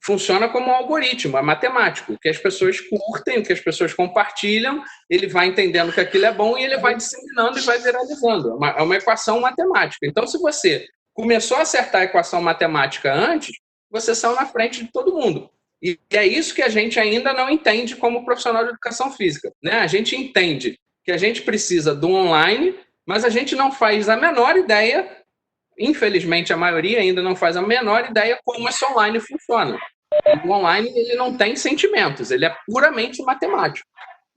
funciona como um algoritmo, é matemático. O que as pessoas curtem, o que as pessoas compartilham, ele vai entendendo que aquilo é bom e ele vai disseminando e vai viralizando. É uma equação matemática. Então, se você começou a acertar a equação matemática antes, você saiu na frente de todo mundo. E é isso que a gente ainda não entende como profissional de educação física. Né? A gente entende que a gente precisa do online, mas a gente não faz a menor ideia, infelizmente a maioria ainda não faz a menor ideia como esse online funciona. O online ele não tem sentimentos, ele é puramente matemático.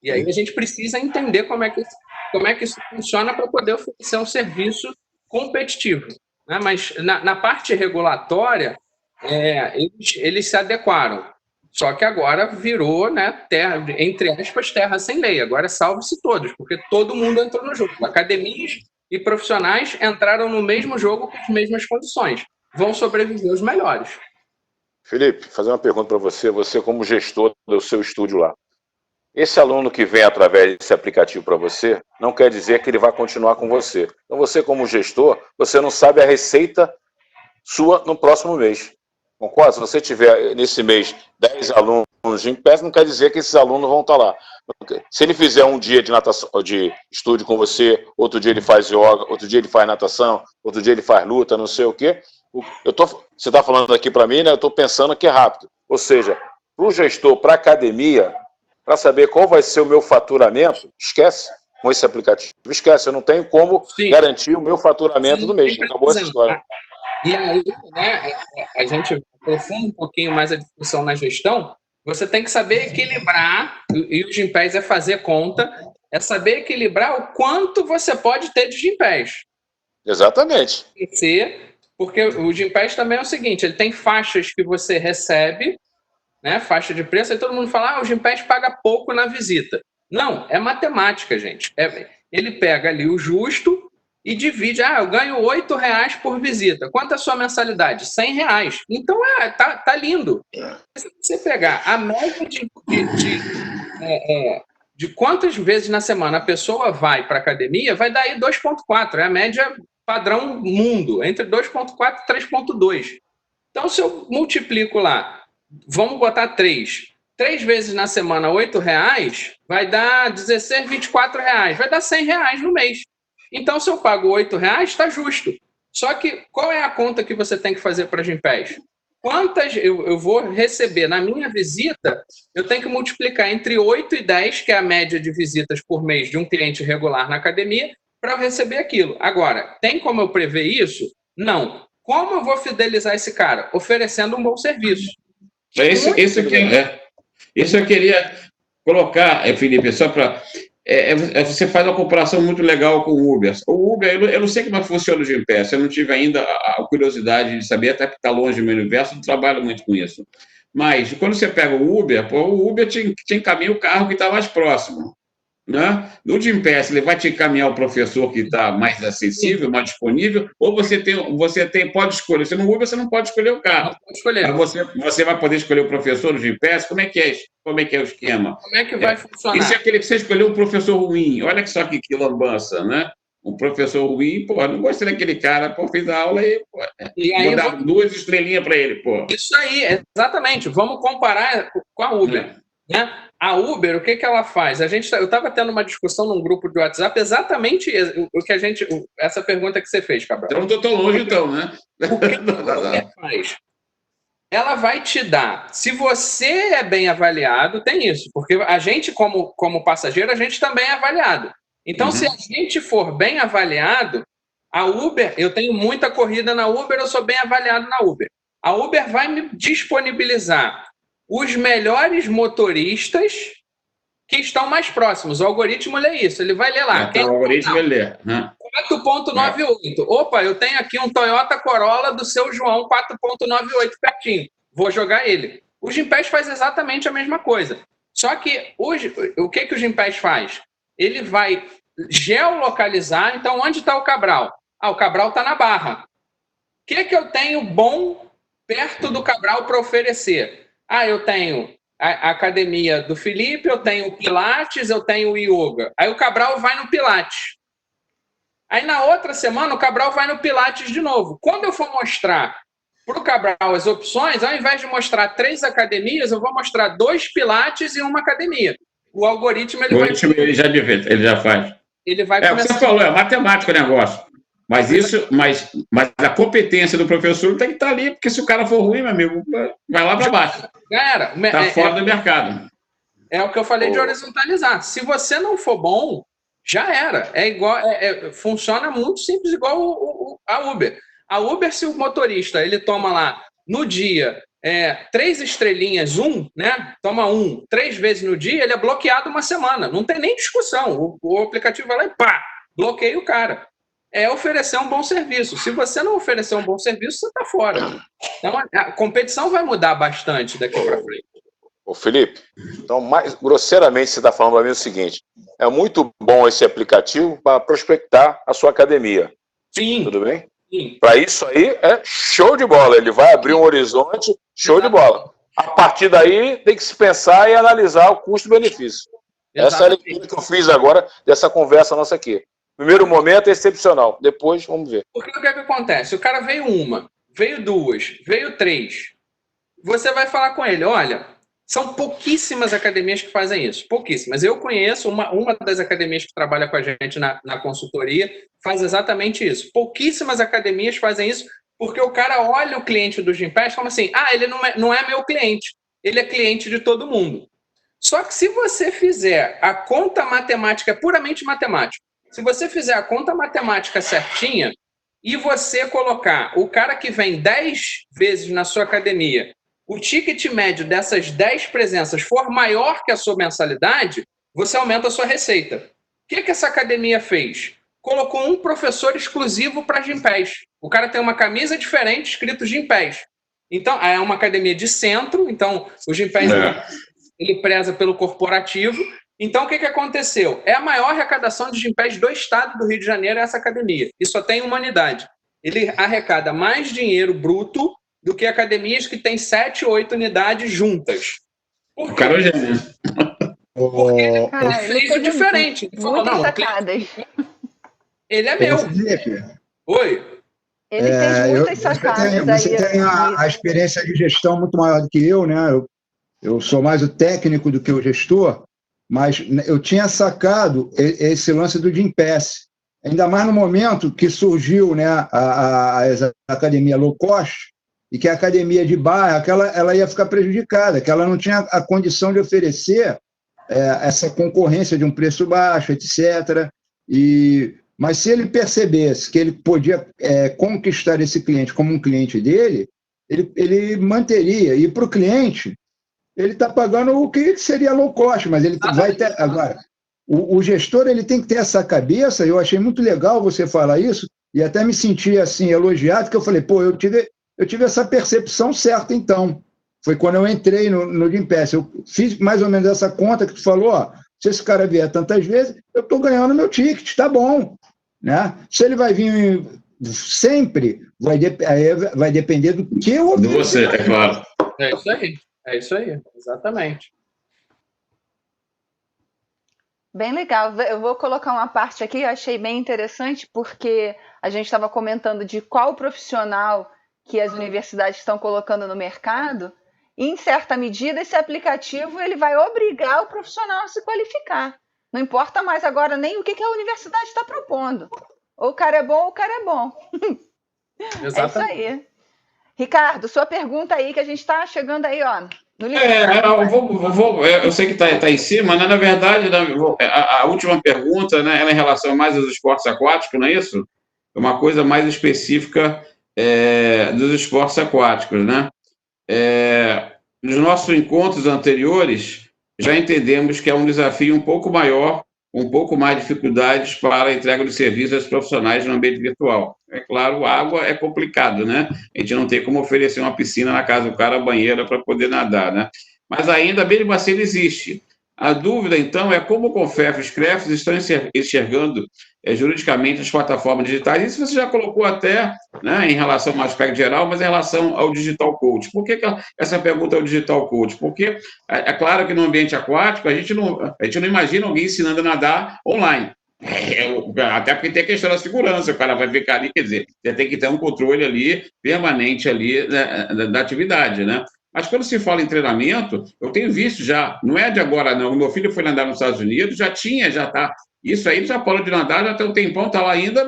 E aí a gente precisa entender como é que isso funciona para poder oferecer um serviço competitivo. Né? Mas na parte regulatória, eles se adequaram. Só que agora virou, né, terra, entre aspas, terra sem lei. Agora salve-se todos, porque todo mundo entrou no jogo. Academias e profissionais entraram no mesmo jogo com as mesmas condições. Vão sobreviver os melhores. Felipe, fazer uma pergunta para você, você como gestor do seu estúdio lá. Esse aluno que vem através desse aplicativo para você, não quer dizer que ele vai continuar com você. Então você como gestor, você não sabe a receita sua no próximo mês. Concorda? Se você tiver nesse mês 10 alunos de Gympass, não quer dizer que esses alunos vão estar lá. Se ele fizer um dia de natação, de estúdio com você, outro dia ele faz yoga, outro dia ele faz natação, outro dia ele faz luta, não sei o quê. Você está falando aqui para mim, né? Eu estou pensando que é rápido. Ou seja, para o gestor, para a academia, para saber qual vai ser o meu faturamento, esquece com esse aplicativo. Esquece, eu não tenho como garantir o meu faturamento do mês. Acabou essa história. E aí, né, a gente aprofunda um pouquinho mais a discussão na gestão, você tem que saber equilibrar, e o Gympass é fazer conta, é saber equilibrar o quanto você pode ter de Gympass. Exatamente. Porque o Gympass também é o seguinte, ele tem faixas que você recebe, né, faixa de preço, aí todo mundo fala, o Gympass paga pouco na visita. Não, é matemática, gente. Ele pega ali o justo e divide, eu ganho R$8 por visita. Quanto é a sua mensalidade? R$100. Então, tá lindo. Se você pegar a média de quantas vezes na semana a pessoa vai para a academia, vai dar aí 2,4. É a média padrão mundo, entre 2,4 e 3,2. Então, se eu multiplico lá, vamos botar 3 vezes na semana, R$8, vai dar 16, R$24. Vai dar R$100 no mês. Então, se eu pago R$8, está justo. Só que qual é a conta que você tem que fazer para a Gympass? Quantas eu vou receber na minha visita, eu tenho que multiplicar entre 8 e 10, que é a média de visitas por mês de um cliente regular na academia, para eu receber aquilo. Agora, tem como eu prever isso? Não. Como eu vou fidelizar esse cara? Oferecendo um bom serviço. Isso eu queria colocar, Felipe, só para... você faz uma comparação muito legal com o Uber. O Uber, eu não sei como é que funciona o Gympass, eu não tive ainda a curiosidade de saber, até porque está longe do meu universo, não trabalho muito com isso. Mas, quando você pega o Uber te encaminha o carro que está mais próximo. Né? No Gympass, ele vai te encaminhar o professor que está mais acessível, mais disponível, ou você pode escolher. Se no Uber, você não pode escolher o carro. Não pode escolher. Mas você vai poder escolher o professor no Gympass? Como é que é o esquema? Como é que vai funcionar? E se aquele que você escolheu um professor ruim? Olha só que lambança, né? Um professor ruim, não gostei daquele cara, fiz a aula e aí vou dar 2 estrelinhas para ele, Isso aí, exatamente. Vamos comparar com a Uber. Né? A Uber, o que ela faz? Eu estava tendo uma discussão num grupo de WhatsApp exatamente o que essa pergunta que você fez, Cabral. Eu não estou tão longe, então, né? O que a Uber faz? Ela vai te dar, se você é bem avaliado, tem isso, porque a gente, como passageiro, a gente também é avaliado. Então, se a gente for bem avaliado, a Uber, eu tenho muita corrida na Uber, eu sou bem avaliado na Uber. A Uber vai me disponibilizar os melhores motoristas que estão mais próximos. O algoritmo lê isso, ele vai ler lá. O algoritmo vai ler. 4,98. Opa, eu tenho aqui um Toyota Corolla do seu João, 4,98 pertinho. Vou jogar ele. O Gympass faz exatamente a mesma coisa. Só que hoje, o que o Gympass faz? Ele vai geolocalizar. Então, onde está o Cabral? O Cabral está na Barra. O que eu tenho bom perto do Cabral para oferecer? Eu tenho a academia do Felipe, eu tenho o Pilates, eu tenho o Yoga. Aí o Cabral vai no Pilates. Aí na outra semana o Cabral vai no Pilates de novo. Quando eu for mostrar para o Cabral as opções, ao invés de mostrar 3 academias, eu vou mostrar 2 Pilates e 1 academia. O algoritmo ele já faz. Ele vai começar. Você falou, é matemático o negócio. Mas a competência do professor tem que estar ali, porque se o cara for ruim, meu amigo, vai lá para baixo. Está fora do mercado. É o que eu falei de horizontalizar. Se você não for bom, já era. É igual, funciona muito simples, igual a Uber. A Uber, se o motorista ele toma lá no dia 3 estrelinhas, né? Toma 3 vezes no dia, ele é bloqueado uma semana. Não tem nem discussão. O aplicativo vai lá e bloqueia o cara. É oferecer um bom serviço. Se você não oferecer um bom serviço, você está fora. Então, a competição vai mudar bastante daqui para frente. Ô, Felipe, então, mais grosseiramente, você está falando para mim o seguinte: é muito bom esse aplicativo para prospectar a sua academia. Sim. Tudo bem? Sim. Para isso aí, é show de bola. Ele vai abrir um horizonte, show de bola. A partir daí, tem que se pensar e analisar o custo-benefício. Essa é a leitura que eu fiz agora dessa conversa nossa aqui. Primeiro momento é excepcional, depois vamos ver. Porque o que é que acontece? O cara veio uma, veio duas, veio três. Você vai falar com ele, olha, são pouquíssimas academias que fazem isso, pouquíssimas. Eu conheço uma das academias que trabalha com a gente na consultoria, faz exatamente isso. Pouquíssimas academias fazem isso, porque o cara olha o cliente do Gympass como assim, ele não é meu cliente, ele é cliente de todo mundo. Só que se você fizer a conta matemática, puramente matemática, se você fizer a conta matemática certinha e você colocar o cara que vem 10 vezes na sua academia, o ticket médio dessas 10 presenças for maior que a sua mensalidade, você aumenta a sua receita. O que essa academia fez? Colocou um professor exclusivo para Gympass. O cara tem uma camisa diferente escrito Gympass. Então, é uma academia de centro, então o Gympass ele preza pelo corporativo. Então, o que aconteceu? É a maior arrecadação de Gympass do estado do Rio de Janeiro, essa academia. E só tem uma unidade. Ele arrecada mais dinheiro bruto do que academias que têm 7 ou 8 unidades juntas. O cara hoje porque ele fez o diferente. Ele falou, muitas sacadas. Ele é meu. Oi? Ele fez muitas sacadas. Você tem a experiência de gestão muito maior do que eu, né? Eu sou mais o técnico do que o gestor, mas eu tinha sacado esse lance do Gympass. Ainda mais no momento que surgiu, né, a academia low cost, e que a academia de bairro, ela ia ficar prejudicada, que ela não tinha a condição de oferecer essa concorrência de um preço baixo, etc. Mas se ele percebesse que ele podia conquistar esse cliente como um cliente dele, ele manteria. E para o cliente, ele está pagando o que seria low cost, mas ele vai ter... Agora, o gestor ele tem que ter essa cabeça, eu achei muito legal você falar isso, e até me senti assim, elogiado, que eu falei, eu tive essa percepção certa, então. Foi quando eu entrei no Gympass. Eu fiz mais ou menos essa conta que tu falou, se esse cara vier tantas vezes, eu estou ganhando meu ticket, tá bom. Né? Se ele vai vir sempre, vai depender do que eu ofereço. De você, é claro. É isso aí, exatamente. Bem legal. Eu vou colocar uma parte aqui, eu achei bem interessante, porque a gente estava comentando de qual profissional que as universidades estão colocando no mercado, e, em certa medida, esse aplicativo ele vai obrigar o profissional a se qualificar. Não importa mais agora nem o que a universidade está propondo. Ou o cara é bom, ou o cara é bom. Exatamente. É isso aí. Ricardo, sua pergunta aí, que a gente está chegando aí, no limite. Eu sei que está em cima, né? Na verdade, a última pergunta, né, ela é em relação mais aos esportes aquáticos, não é isso? É uma coisa mais específica dos esportes aquáticos, né? Nos nossos encontros anteriores, já entendemos que é um desafio um pouco maior, um pouco mais de dificuldades para a entrega de serviços aos profissionais no ambiente virtual. É claro, água é complicado, né? A gente não tem como oferecer uma piscina na casa do cara, banheira para poder nadar, né? Mas ainda mesmo assim ele existe. A dúvida, então, é como o Confef e os CREFs estão enxergando juridicamente as plataformas digitais. Isso você já colocou até, né, em relação ao aspecto geral, mas em relação ao digital coach. Por que essa pergunta é o digital coach? Porque é claro que no ambiente aquático a gente não imagina alguém ensinando a nadar online. Até porque tem a questão da segurança, o cara vai ficar ali, quer dizer, você tem que ter um controle ali, permanente ali da atividade, né? Mas quando se fala em treinamento, eu tenho visto já, não é de agora não, o meu filho foi nadar nos Estados Unidos, já está, isso aí já parou de nadar, já tem um tempão, está lá ainda,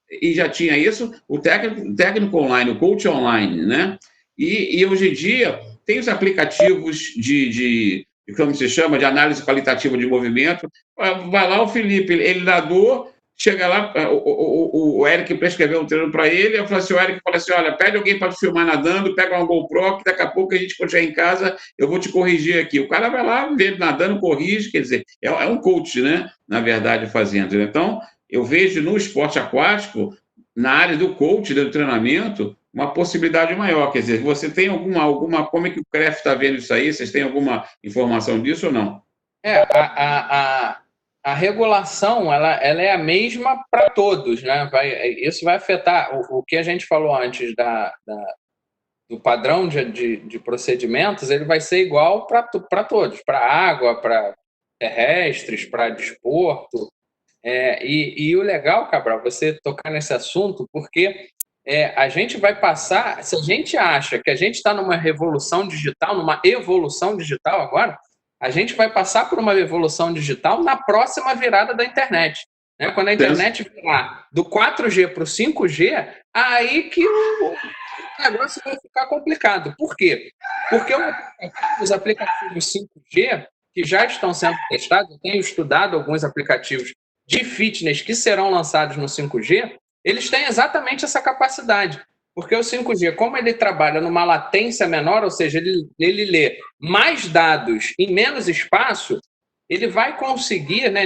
e já tinha isso, o técnico online, o coach online, né? E hoje em dia tem os aplicativos de como se chama, de análise qualitativa de movimento, vai lá o Felipe, ele nadou, chega lá, o Eric prescreveu um treino para ele, eu falei assim, o Eric fala assim, olha, pede alguém para te filmar nadando, pega uma GoPro, que daqui a pouco a gente, quando chegar em casa, eu vou te corrigir aqui. O cara vai lá, vê ele nadando, corrige, quer dizer, é um coach, né, na verdade, fazendo. Então, eu vejo no esporte aquático, na área do coach, do treinamento, uma possibilidade maior. Quer dizer, você tem como é que o CREF está vendo isso aí? Vocês têm alguma informação disso ou não? A regulação ela é a mesma para todos, né? Isso vai afetar o que a gente falou antes do padrão de procedimentos, ele vai ser igual para todos, para água, para terrestres, para desporto. E o legal, Cabral, você tocar nesse assunto, porque a gente vai passar, se a gente acha que a gente está numa revolução digital, numa evolução digital agora, a gente vai passar por uma evolução digital na próxima virada da internet. Né? Quando a internet virar do 4G para o 5G, aí que o negócio vai ficar complicado. Por quê? Porque os aplicativos 5G, que já estão sendo testados, eu tenho estudado alguns aplicativos de fitness que serão lançados no 5G, eles têm exatamente essa capacidade. Porque o 5G, como ele trabalha numa latência menor, ou seja, ele lê mais dados em menos espaço, ele vai conseguir, né,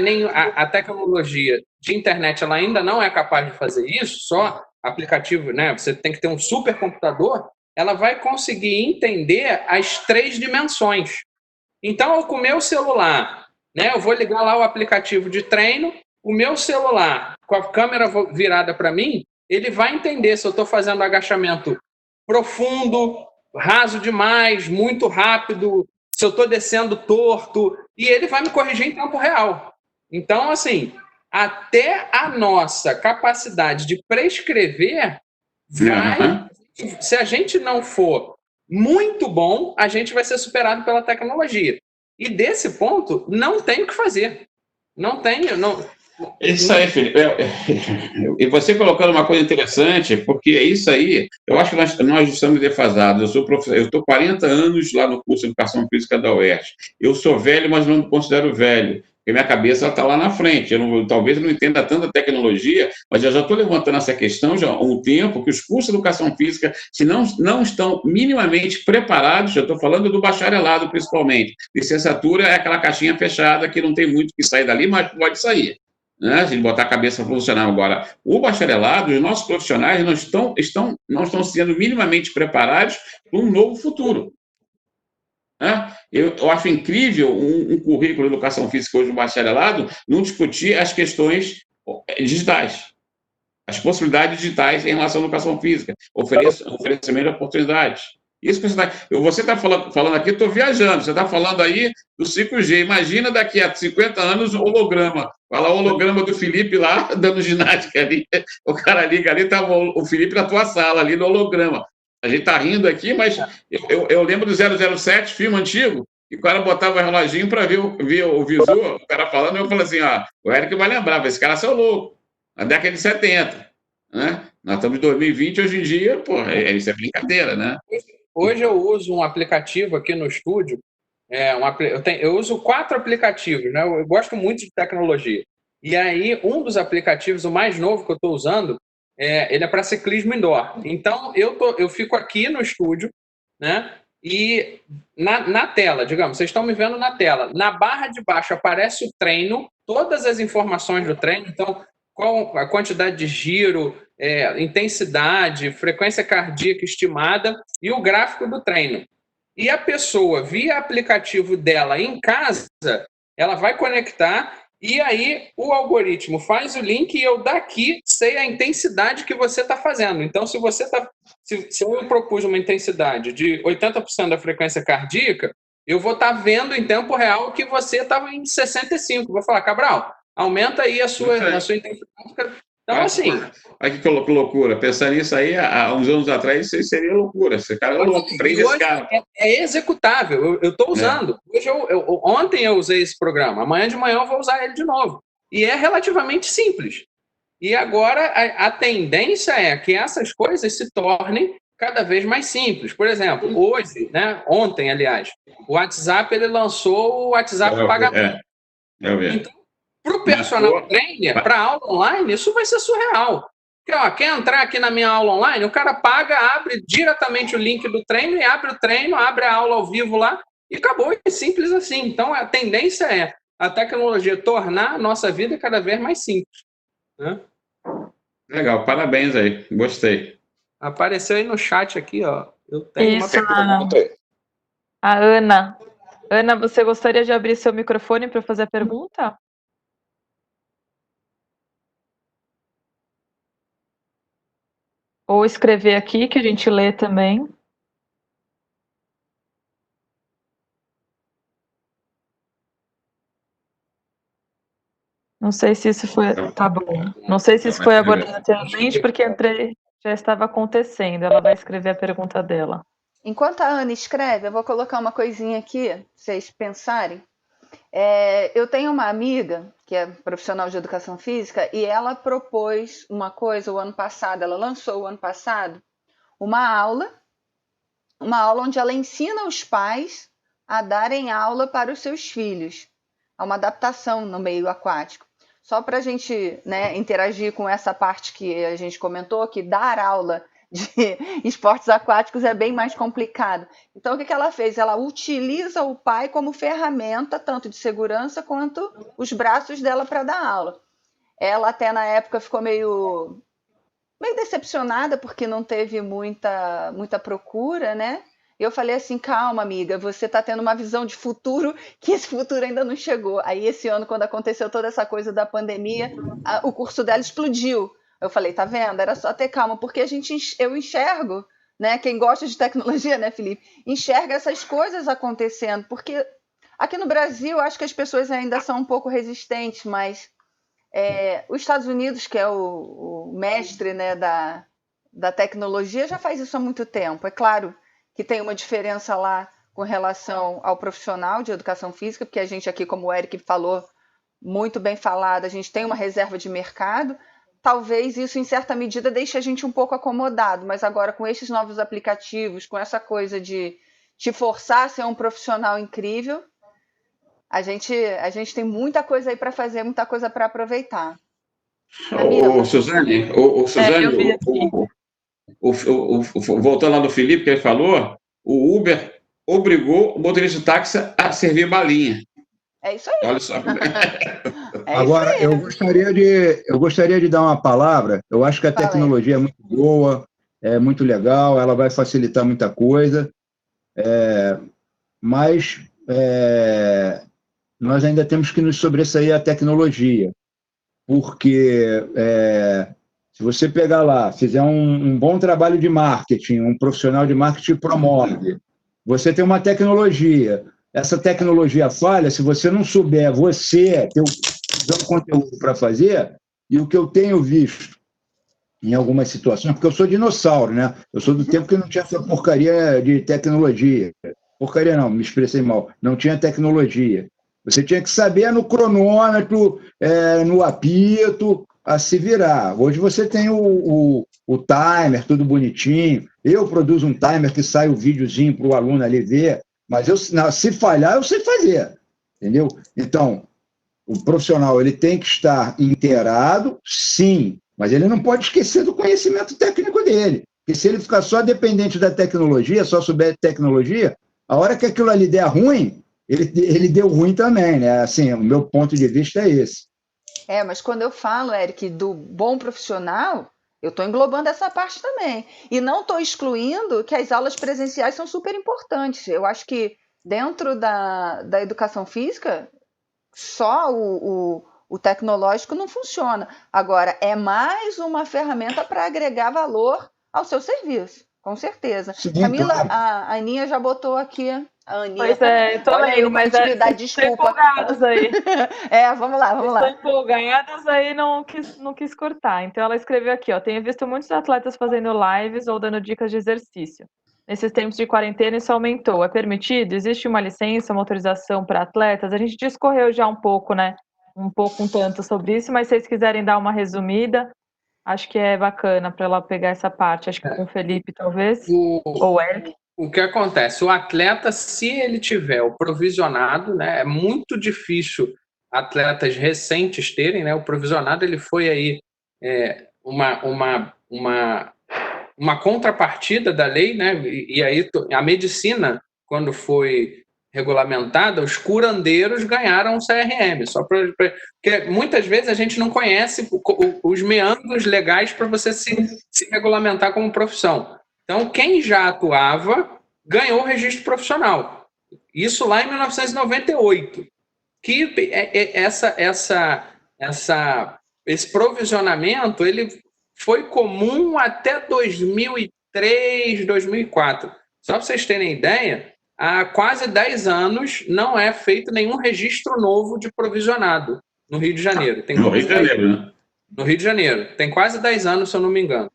a tecnologia de internet ela ainda não é capaz de fazer isso, só aplicativo, né, você tem que ter um supercomputador, ela vai conseguir entender as 3 dimensões. Então, com o meu celular, né, eu vou ligar lá o aplicativo de treino, o meu celular, com a câmera virada para mim, ele vai entender se eu estou fazendo agachamento profundo, raso demais, muito rápido, se eu estou descendo torto, e ele vai me corrigir em tempo real. Então, assim, até a nossa capacidade de prescrever vai... Se a gente não for muito bom, a gente vai ser superado pela tecnologia. E desse ponto, não tem o que fazer. Não tem... Isso aí, Felipe. E você colocando uma coisa interessante, porque é isso aí, eu acho que nós estamos defasados. Eu sou professor, eu estou 40 anos lá no curso de Educação Física da UERJ. Eu sou velho, mas não me considero velho, porque minha cabeça está lá na frente. Talvez eu não entenda tanta tecnologia, mas eu já estou levantando essa questão já há um tempo, que os cursos de Educação Física, se não estão minimamente preparados, eu estou falando do bacharelado principalmente. Licenciatura é aquela caixinha fechada que não tem muito que sair dali, mas pode sair. Né, de botar a cabeça para funcionar. Agora, o bacharelado, os nossos profissionais não estão sendo minimamente preparados para um novo futuro. Né? Eu acho incrível um currículo de educação física hoje, um bacharelado, não discutir as questões digitais, as possibilidades digitais em relação à educação física, oferecimento de oportunidades. Isso que você está falando aqui, eu estou viajando, você está falando aí do 5G. Imagina daqui a 50 anos o holograma. Fala o holograma do Felipe lá, dando ginástica ali. O cara liga ali, estava o Felipe na tua sala, ali no holograma. A gente está rindo aqui, mas eu lembro do 007, filme antigo, e o cara botava o reloginho para ver o visor, o cara falando, eu falei assim, o Eric vai lembrar, esse cara é louco, na década de 70. Né? Nós estamos em 2020, hoje em dia, isso é brincadeira, né? Hoje eu uso um aplicativo aqui no estúdio, eu uso 4 aplicativos, né? Eu gosto muito de tecnologia. E aí, um dos aplicativos, o mais novo que eu estou usando, ele é para ciclismo indoor. Então, eu fico aqui no estúdio, né? E na tela, digamos, vocês estão me vendo na tela. Na barra de baixo aparece o treino, todas as informações do treino. Então, qual a quantidade de giro, intensidade, frequência cardíaca estimada e o gráfico do treino. E a pessoa, via aplicativo dela em casa, ela vai conectar e aí o algoritmo faz o link e eu daqui sei a intensidade que você está fazendo. Então, se eu propus uma intensidade de 80% da frequência cardíaca, eu vou estar vendo em tempo real que você estava em 65%. Vou falar, Cabral, aumenta aí a sua intensidade. Então, assim... Olha que loucura. Pensar nisso aí, há uns anos atrás, isso seria loucura. Esse cara é louco, prende esse cara. É executável. Eu estou usando. Hoje ontem eu usei esse programa. Amanhã de manhã eu vou usar ele de novo. E é relativamente simples. E agora a tendência é que essas coisas se tornem cada vez mais simples. Por exemplo, hoje, né, ontem, aliás, o WhatsApp ele lançou o WhatsApp Pagamento. Então, para o personal trainer, para aula online, isso vai ser surreal. Porque, quer entrar aqui na minha aula online, o cara paga, abre diretamente o link do treino e abre o treino, abre a aula ao vivo lá e acabou. É simples assim. Então, a tendência é a tecnologia tornar a nossa vida cada vez mais simples. Né? Legal, parabéns aí, gostei. Apareceu aí no chat aqui, ó. Eu tenho Isso, uma pergunta. a Ana. Ana, você gostaria de abrir seu microfone para fazer a pergunta? Ou escrever aqui, que a gente lê também. Não sei se isso foi. Tá bom. Não sei se isso foi abordado anteriormente, porque já estava acontecendo. Ela vai escrever a pergunta dela. Enquanto a Ana escreve, eu vou colocar uma coisinha aqui, pra vocês pensarem. Eu tenho uma amiga que é profissional de educação física e ela propôs uma coisa o ano passado, ela lançou o ano passado uma aula onde ela ensina os pais a darem aula para os seus filhos. É uma adaptação no meio aquático. Só para a gente, né, interagir com essa parte que a gente comentou, que dar aula de esportes aquáticos é bem mais complicado. Então, o que ela fez? Ela utiliza o pai como ferramenta, tanto de segurança quanto os braços dela para dar aula. Ela até na época ficou meio decepcionada porque não teve muita procura, né? Eu falei assim, calma, amiga, você está tendo uma visão de futuro que esse futuro ainda não chegou. Aí esse ano, quando aconteceu toda essa coisa da pandemia, o curso dela explodiu. Eu falei, tá vendo? Era só ter calma, porque eu enxergo, né? Quem gosta de tecnologia, né, Felipe? Enxerga essas coisas acontecendo, porque aqui no Brasil acho que as pessoas ainda são um pouco resistentes, mas os Estados Unidos, que é o mestre, né, da tecnologia, já faz isso há muito tempo. É claro que tem uma diferença lá com relação ao profissional de educação física, porque a gente aqui, como o Eric falou, muito bem falado, a gente tem uma reserva de mercado. Talvez isso, em certa medida, deixe a gente um pouco acomodado, mas agora com esses novos aplicativos, com essa coisa de te forçar a ser um profissional incrível, a gente tem muita coisa aí para fazer, muita coisa para aproveitar. Suzane, Eu vi aqui. voltando lá do Felipe, que ele falou, o Uber obrigou o motorista de táxi a servir balinha. É isso aí. Olha só. Agora, eu gostaria de dar uma palavra. Eu acho que a tecnologia é muito boa, é muito legal, ela vai facilitar muita coisa, mas nós ainda temos que nos sobressair à tecnologia, porque se você pegar lá, fizer um bom trabalho de marketing, um profissional de marketing promove, você tem uma tecnologia, essa tecnologia falha, se você não souber, você ter um conteúdo para fazer, e o que eu tenho visto em algumas situações, porque eu sou dinossauro, né? Eu sou do tempo que não tinha essa porcaria de tecnologia. Porcaria não, me expressei mal. Não tinha tecnologia. Você tinha que saber no cronômetro, no apito, a se virar. Hoje você tem o timer, tudo bonitinho. Eu produzo um timer que sai o videozinho para o aluno ali ver, mas se falhar, eu sei fazer. Entendeu? Então, o profissional ele tem que estar inteirado, sim, mas ele não pode esquecer do conhecimento técnico dele. Porque se ele ficar só dependente da tecnologia, só souber tecnologia, a hora que aquilo ali der ruim, ele deu ruim também, né? Assim, o meu ponto de vista é esse. Mas quando eu falo, Eric, do bom profissional, eu estou englobando essa parte também. E não estou excluindo que as aulas presenciais são super importantes. Eu acho que dentro da educação física, só o tecnológico não funciona. Agora, é mais uma ferramenta para agregar valor ao seu serviço, com certeza. Sim, Camila, claro. a Aninha já botou aqui. A Aninha, Pois é, tô olha lendo, aí, mas intimidade, vocês desculpa. estão empolgadas aí. Vamos lá. Estão empolgadas aí, não quis cortar. Então ela escreveu aqui, ó, tenho visto muitos atletas fazendo lives ou dando dicas de exercício. Nesses tempos de quarentena isso aumentou. É permitido? Existe uma licença, uma autorização para atletas? A gente discorreu já um pouco, né? Um tanto sobre isso, mas se vocês quiserem dar uma resumida, acho que é bacana para ela pegar essa parte. Acho que com o Felipe, talvez, ou Eric. O que acontece? O atleta, se ele tiver o provisionado, né, é muito difícil atletas recentes terem, né? O provisionado ele foi aí uma contrapartida da lei, né? E aí a medicina, quando foi regulamentada, os curandeiros ganharam o CRM. Porque muitas vezes a gente não conhece os meandros legais para você se regulamentar como profissão. Então, quem já atuava ganhou o registro profissional. Isso lá em 1998. Que esse provisionamento ele foi comum até 2003, 2004. Só para vocês terem ideia, há quase 10 anos não é feito nenhum registro novo de provisionado no Rio de Janeiro. No Rio de Janeiro, né? No Rio de Janeiro. Tem quase 10 anos, se eu não me engano.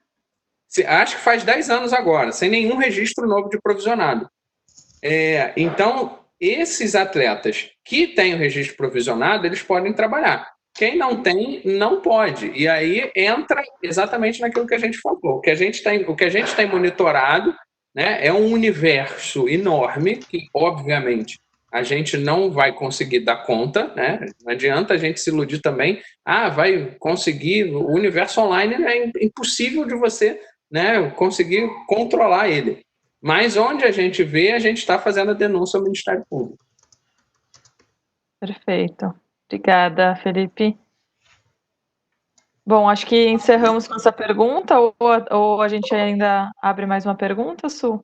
Acho que faz 10 anos agora, sem nenhum registro novo de provisionado. Então, esses atletas que têm o registro provisionado, eles podem trabalhar. Quem não tem, não pode. E aí entra exatamente naquilo que a gente falou. O que a gente tem monitorado, né, é um universo enorme que, obviamente, a gente não vai conseguir dar conta, né? Não adianta a gente se iludir também. Vai conseguir. O universo online é impossível de você, né, conseguir controlar ele. Mas onde a gente vê, a gente está fazendo a denúncia ao Ministério Público. Perfeito. Obrigada, Felipe. Bom, acho que encerramos com essa pergunta, ou a gente ainda abre mais uma pergunta, Su?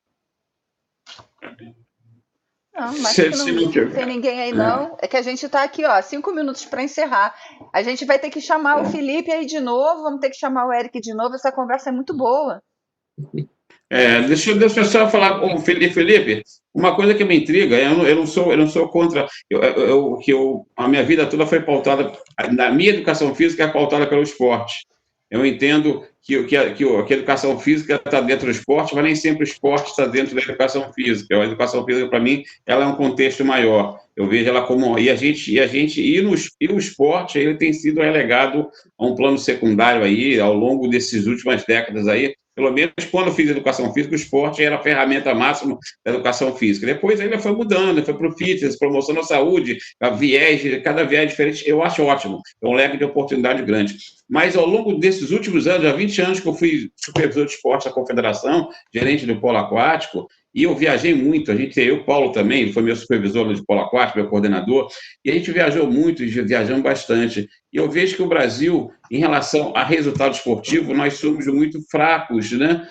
Não, mas que não tem ninguém aí, não. É que a gente está aqui, 5 minutos para encerrar. A gente vai ter que chamar o Felipe aí de novo, vamos ter que chamar o Eric de novo. Essa conversa é muito boa. Deixa eu só falar com o Felipe. Uma coisa que me intriga, eu não sou contra. A minha vida toda foi pautada, na minha educação física é pautada pelo esporte. Eu entendo que a educação física está dentro do esporte, mas nem sempre o esporte está dentro da educação física. A educação física, para mim, ela é um contexto maior. Eu vejo ela como... o esporte, ele tem sido relegado a um plano secundário aí, ao longo dessas últimas décadas aí. Pelo menos quando eu fiz educação física, o esporte era a ferramenta máxima da educação física. Depois ainda foi mudando, foi para o fitness, promoção da saúde, cada viés diferente. Eu acho ótimo, é um leque de oportunidade grande. Mas ao longo desses últimos anos, há 20 anos que eu fui supervisor de esporte da Confederação, gerente do polo aquático, e eu viajei muito. Eu, Paulo também, foi meu supervisor de polo aquático, meu coordenador, e a gente viajou muito, viajamos bastante. E eu vejo que o Brasil, em relação a resultado esportivo, nós somos muito fracos, né?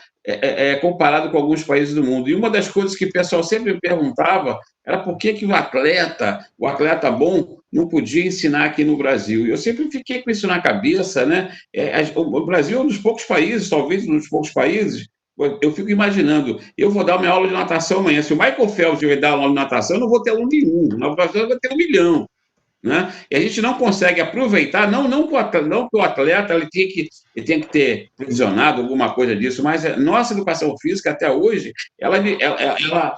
Comparado com alguns países do mundo. E uma das coisas que o pessoal sempre me perguntava era por que o atleta bom, não podia ensinar aqui no Brasil. E eu sempre fiquei com isso na cabeça, né? O Brasil é um dos poucos países, talvez um dos poucos países. Eu fico imaginando, eu vou dar uma aula de natação amanhã. Se o Michael Phelps vai dar aula de natação, eu não vou ter aluno nenhum. Na Brasil eu vou ter 1 milhão. Né? E a gente não consegue aproveitar, não que o atleta ele tem que ter provisionado alguma coisa disso, mas a nossa educação física, até hoje, ela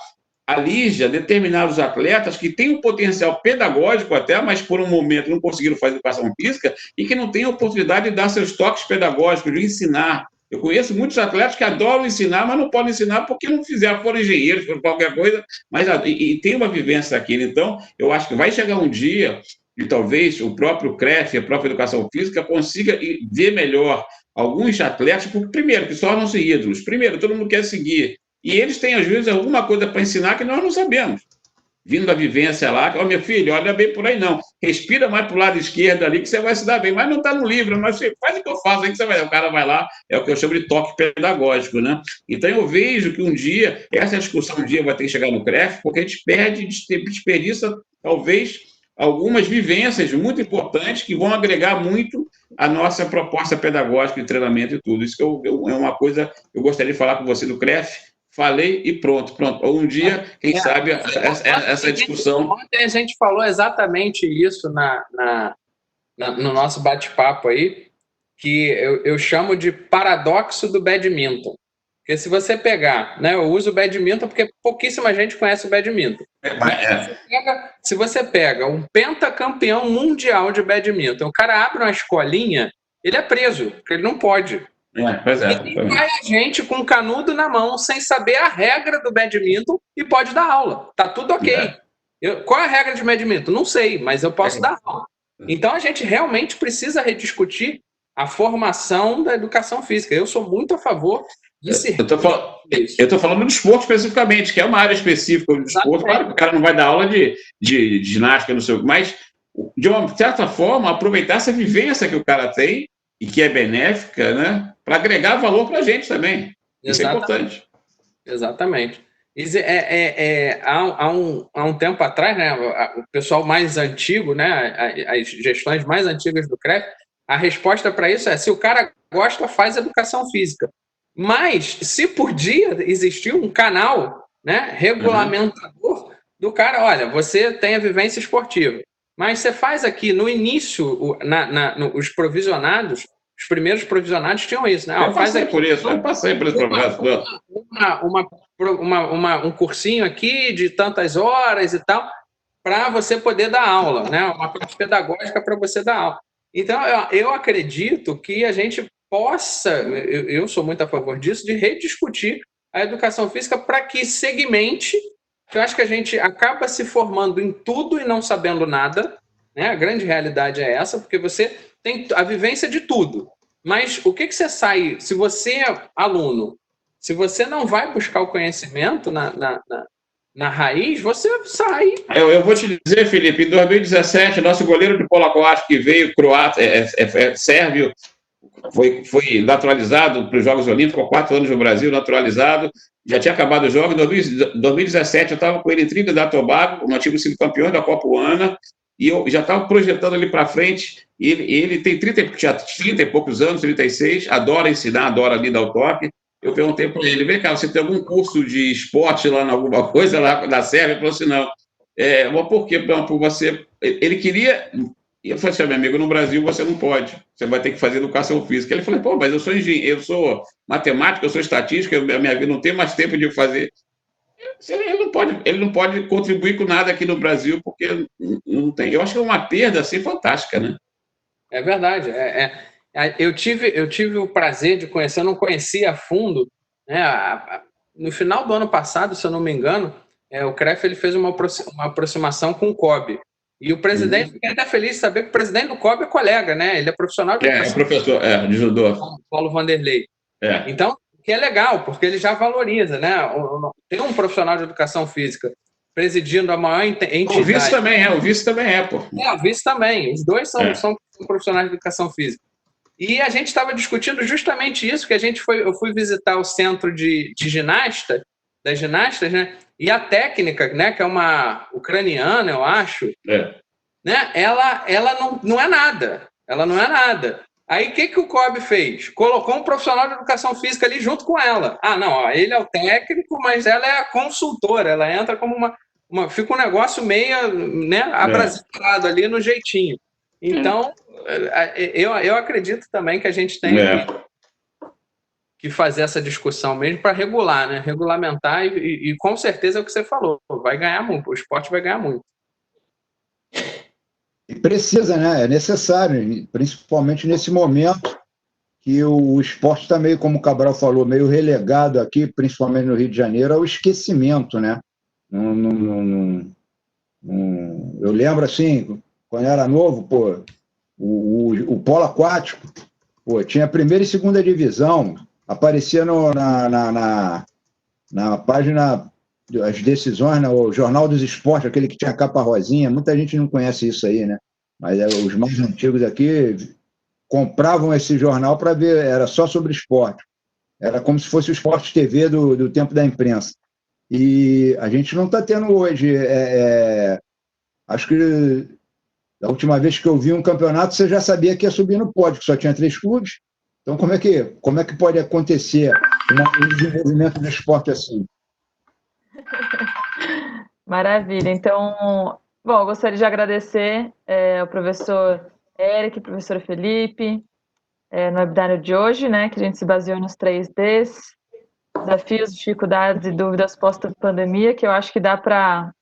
alija determinados atletas que têm um potencial pedagógico até, mas por um momento não conseguiram fazer educação física e que não têm a oportunidade de dar seus toques pedagógicos, de ensinar. Eu conheço muitos atletas que adoram ensinar, mas não podem ensinar porque não fizeram, foram engenheiros, foram qualquer coisa, mas e tem uma vivência daquilo. Então, eu acho que vai chegar um dia e talvez o próprio CREF, a própria educação física, consiga ver melhor alguns atletas, porque, primeiro, que tornam-se ídolos. Primeiro, todo mundo quer seguir. E eles têm, às vezes, alguma coisa para ensinar que nós não sabemos. Vindo da vivência lá, meu filho, olha bem por aí não. Respira mais para o lado esquerdo ali que você vai se dar bem. Mas não está no livro, mas você faz o que eu faço aí que você vai. O cara vai lá, é o que eu chamo de toque pedagógico, né? Então eu vejo que um dia, essa discussão um dia vai ter que chegar no CREF, porque a gente desperdiça, talvez, algumas vivências muito importantes que vão agregar muito a nossa proposta pedagógica de treinamento e tudo. Isso que é uma coisa que eu gostaria de falar com você do CREF. Falei e pronto. Um dia, quem sabe, essa discussão... Ontem a gente falou exatamente isso no nosso bate-papo aí, que eu chamo de paradoxo do badminton. Porque se você pegar, né, eu uso o badminton porque pouquíssima gente conhece o badminton. Se você pega um pentacampeão mundial de badminton, o cara abre uma escolinha, ele é preso, porque ele não pode. E vai a gente com canudo na mão, sem saber a regra do badminton e pode dar aula. Tá tudo ok. Qual é a regra de badminton? Não sei, mas eu posso dar aula. Então a gente realmente precisa rediscutir a formação da educação física. Eu sou muito a favor Eu estou falando do esporte especificamente, que é uma área específica do esporte. Claro que o cara não vai dar aula de ginástica, não sei o que, mas, de uma certa forma, aproveitar essa vivência que o cara tem e que é benéfica, né, para agregar valor para a gente também. Isso é importante. Exatamente. Há um tempo atrás, né, o pessoal mais antigo, né, as gestões mais antigas do CREF, a resposta para isso é: se o cara gosta, faz educação física. Mas, se podia existir um canal, né, regulamentador do cara, olha, você tem a vivência esportiva, mas você faz aqui no início, os provisionados, os primeiros provisionados tinham isso, né? Eu passei por isso, eu passei por esse processo. Um cursinho aqui de tantas horas e tal, para você poder dar aula, né? Uma parte pedagógica para você dar aula. Então, eu acredito que a gente possa, eu sou muito a favor disso, de rediscutir a educação física para que segmente, que eu acho que a gente acaba se formando em tudo e não sabendo nada, né? A grande realidade é essa, porque você tem a vivência de tudo. Mas o que você sai, se você é aluno, se você não vai buscar o conhecimento na raiz, você sai. Eu vou te dizer, Felipe, em 2017, nosso goleiro de polo aquático que veio, croata, sérvio, foi naturalizado para os Jogos Olímpicos, há 4 anos no Brasil, naturalizado, já tinha acabado o jogo. Em 2017, eu estava com ele em Trinidad e Tobago, nós tínhamos sido campeões da Copa e eu já estava projetando ali para frente. Ele tem 30 e poucos anos, 36, adora ensinar, adora ali dar o toque. Eu perguntei para ele: vem cá, você tem algum curso de esporte lá, alguma coisa lá da Sérvia? Ele falou assim: não. Mas por quê? Não, por você. Ele queria. E eu falei assim: meu amigo, no Brasil você não pode, você vai ter que fazer educação física. Ele falou: pô, mas eu sou engenheiro, eu sou matemático, eu sou estatística, a minha vida não tem mais tempo de fazer. Ele não pode contribuir com nada aqui no Brasil, porque não tem. Eu acho que é uma perda assim fantástica, né? É verdade. Eu tive o prazer de conhecer, eu não conhecia a fundo, né? No final do ano passado, se eu não me engano, o CREF ele fez uma aproximação com o COB. E o presidente, fiquei até feliz de saber que o presidente do COB é colega, né? Ele é profissional de educação. É professor, de judô. Paulo Vanderlei. Então, que é legal, porque ele já valoriza, né? Tem um profissional de educação física presidindo a maior entidade. O vice também é, pô. O vice também. Os dois são profissionais de educação física. E a gente estava discutindo justamente isso, que eu fui visitar o centro de ginasta, das ginastas, né? E a técnica, né, que é uma ucraniana, eu acho, né? Ela não é nada. Ela não é nada. Aí, o que o COB fez? Colocou um profissional de educação física ali junto com ela. Ele é o técnico, mas ela é a consultora. Ela entra como fica um negócio meio, né, abrasileirado ali no jeitinho. Então, eu acredito também que a gente tem que fazer essa discussão mesmo para regular, né? Regulamentar e com certeza é o que você falou. Vai ganhar muito. O esporte vai ganhar muito. E precisa, né? É necessário, principalmente nesse momento que o esporte está meio, como o Cabral falou, meio relegado aqui, principalmente no Rio de Janeiro, ao esquecimento, né? Eu lembro, assim, quando eu era novo, pô, o polo aquático, pô, tinha a primeira e segunda divisão, aparecia na página as decisões, né, o Jornal dos Esportes, aquele que tinha capa rosinha, muita gente não conhece isso aí, né? Mas os mais antigos aqui compravam esse jornal para ver, era só sobre esporte. Era como se fosse o Esporte TV do tempo da imprensa. E a gente não está tendo hoje. Acho que da última vez que eu vi um campeonato, você já sabia que ia subir no pódio, que só tinha 3 clubes. Então, como é que pode acontecer um desenvolvimento do esporte assim? Maravilha. Então, bom, eu gostaria de agradecer ao professor Eric, professor Felipe, no webinário de hoje, né, que a gente se baseou nos 3Ds, desafios, dificuldades e dúvidas pós-pandemia, que eu acho que dá para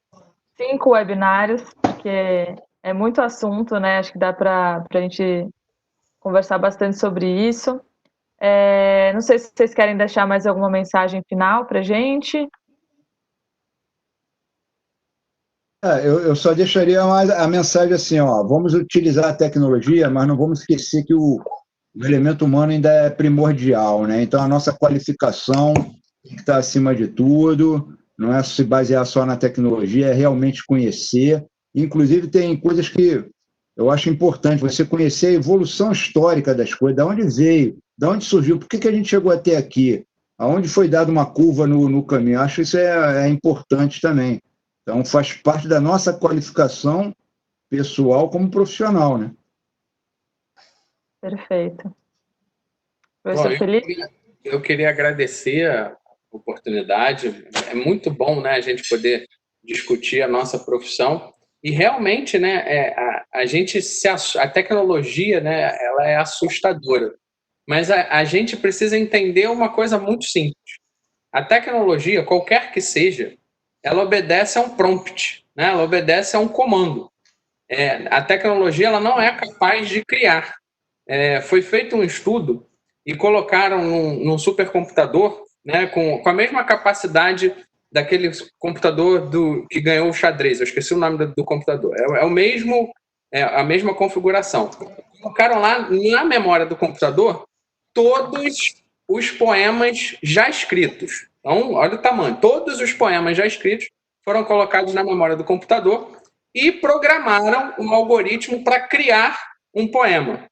5 webinários, porque é muito assunto, né, acho que dá para a gente conversar bastante sobre isso. Não sei se vocês querem deixar mais alguma mensagem final para a gente. Eu só deixaria a mensagem assim, ó, vamos utilizar a tecnologia, mas não vamos esquecer que o o elemento humano ainda é primordial, né? Então, a nossa qualificação tem que estar acima de tudo, não é se basear só na tecnologia, é realmente conhecer. Inclusive, tem coisas que eu acho importante, você conhecer a evolução histórica das coisas, de onde veio, de onde surgiu, por que a gente chegou até aqui, aonde foi dada uma curva no caminho. Acho que isso é importante também. Então, faz parte da nossa qualificação pessoal como profissional, né? Perfeito. Bom, Professor Felipe? eu queria agradecer a oportunidade. É muito bom, né, a gente poder discutir a nossa profissão. E realmente, né, a tecnologia, né, ela é assustadora. Mas a gente precisa entender uma coisa muito simples. A tecnologia, qualquer que seja, ela obedece a um prompt, né? Ela obedece a um comando. A tecnologia ela não é capaz de criar. Foi feito um estudo e colocaram num supercomputador, né, com a mesma capacidade daquele computador que ganhou o xadrez. Eu esqueci o nome do computador. A mesma configuração. Colocaram lá na memória do computador todos os poemas já escritos. Então, olha o tamanho. Todos os poemas já escritos foram colocados na memória do computador e programaram um algoritmo para criar um poema.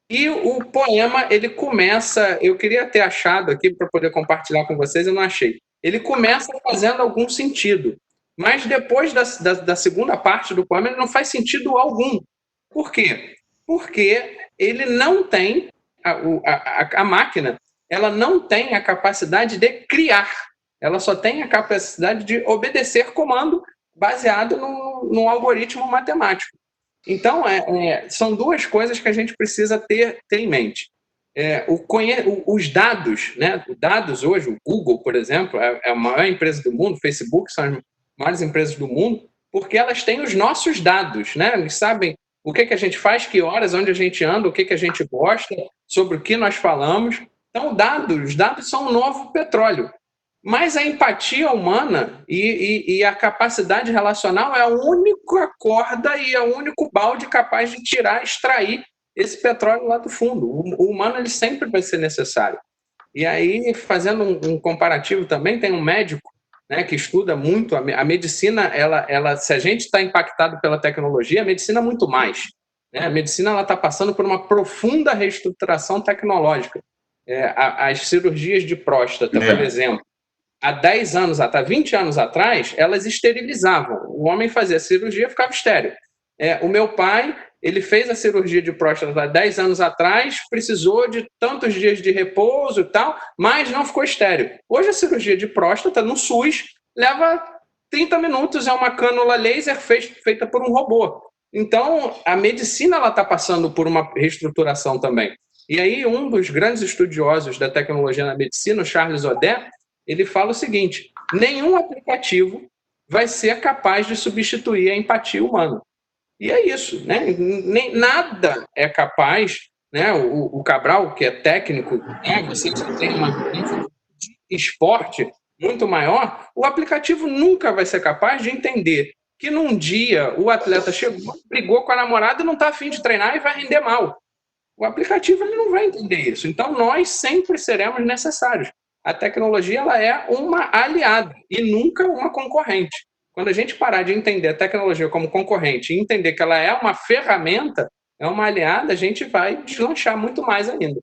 E o poema, ele começa... Eu queria ter achado aqui para poder compartilhar com vocês, eu não achei. Ele começa fazendo algum sentido. Mas depois da segunda parte do poema, ele não faz sentido algum. Por quê? Porque ele não tem... A máquina, ela não tem a capacidade de criar. Ela só tem a capacidade de obedecer comando baseado num algoritmo matemático. Então, são duas coisas que a gente precisa ter em mente. Os dados, né? Dados hoje, o Google, por exemplo, é a maior empresa do mundo, o Facebook são as maiores empresas do mundo, porque elas têm os nossos dados, né? Eles sabem o que a gente faz, que horas, onde a gente anda, o que a gente gosta, sobre o que nós falamos. Então, os dados são um novo petróleo. Mas a empatia humana e a capacidade relacional é a única corda e é o único balde capaz de extrair esse petróleo lá do fundo. O humano ele sempre vai ser necessário. E aí, fazendo um comparativo também, tem um médico, né, que estuda muito a medicina. Se a gente está impactado pela tecnologia, a medicina muito mais. Né? A medicina está passando por uma profunda reestruturação tecnológica. As cirurgias de próstata, por exemplo, há 10 anos atrás, 20 anos atrás, elas esterilizavam. O homem fazia a cirurgia, ficava estéril. O meu pai, ele fez a cirurgia de próstata há 10 anos atrás, precisou de tantos dias de repouso e tal, mas não ficou estéril. Hoje a cirurgia de próstata no SUS leva 30 minutos, é uma cânula laser feita por um robô. Então, a medicina está passando por uma reestruturação também. E aí, um dos grandes estudiosos da tecnologia na medicina, o Charles Odeh, ele fala o seguinte: nenhum aplicativo vai ser capaz de substituir a empatia humana. E é isso, né? Nada é capaz, né? O Cabral, que é técnico, você tem uma vivência de esporte muito maior, o aplicativo nunca vai ser capaz de entender que num dia o atleta chegou, brigou com a namorada e não está a fim de treinar e vai render mal. O aplicativo ele não vai entender isso. Então, nós sempre seremos necessários. A tecnologia ela é uma aliada e nunca uma concorrente. Quando a gente parar de entender a tecnologia como concorrente e entender que ela é uma ferramenta, é uma aliada, a gente vai deslanchar muito mais ainda.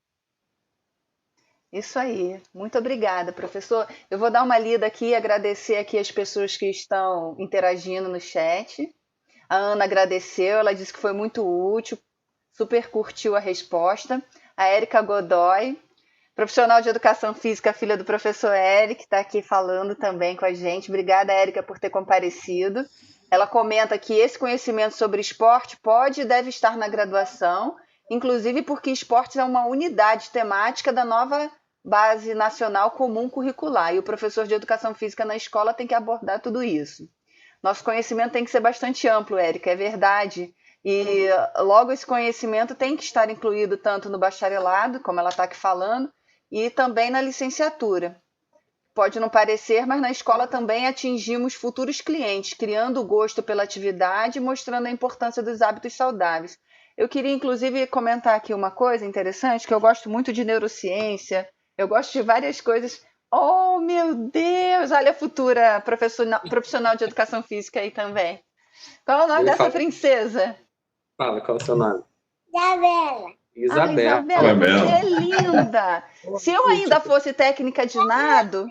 Isso aí. Muito obrigada, professor. Eu vou dar uma lida aqui e agradecer aqui as pessoas que estão interagindo no chat. A Ana agradeceu, ela disse que foi muito útil, super curtiu a resposta. A Érica Godoy, profissional de educação física, filha do professor Eric, está aqui falando também com a gente. Obrigada, Érica, por ter comparecido. Ela comenta que esse conhecimento sobre esporte pode e deve estar na graduação, inclusive porque esportes é uma unidade temática da nova Base Nacional Comum Curricular, e o professor de educação física na escola tem que abordar tudo isso. Nosso conhecimento tem que ser bastante amplo, Érica, é verdade. E logo esse conhecimento tem que estar incluído tanto no bacharelado, como ela está aqui falando, e também na licenciatura. Pode não parecer, mas na escola também atingimos futuros clientes, criando o gosto pela atividade e mostrando a importância dos hábitos saudáveis. Eu queria, inclusive, comentar aqui uma coisa interessante, que eu gosto muito de neurociência, eu gosto de várias coisas. Oh, meu Deus! Olha a futura profissional de educação física aí também. Qual é o nome dessa princesa? Fala, qual é o seu nome? Isabela. Isabela. Isabela, você é linda! Se eu ainda fosse técnica de nado,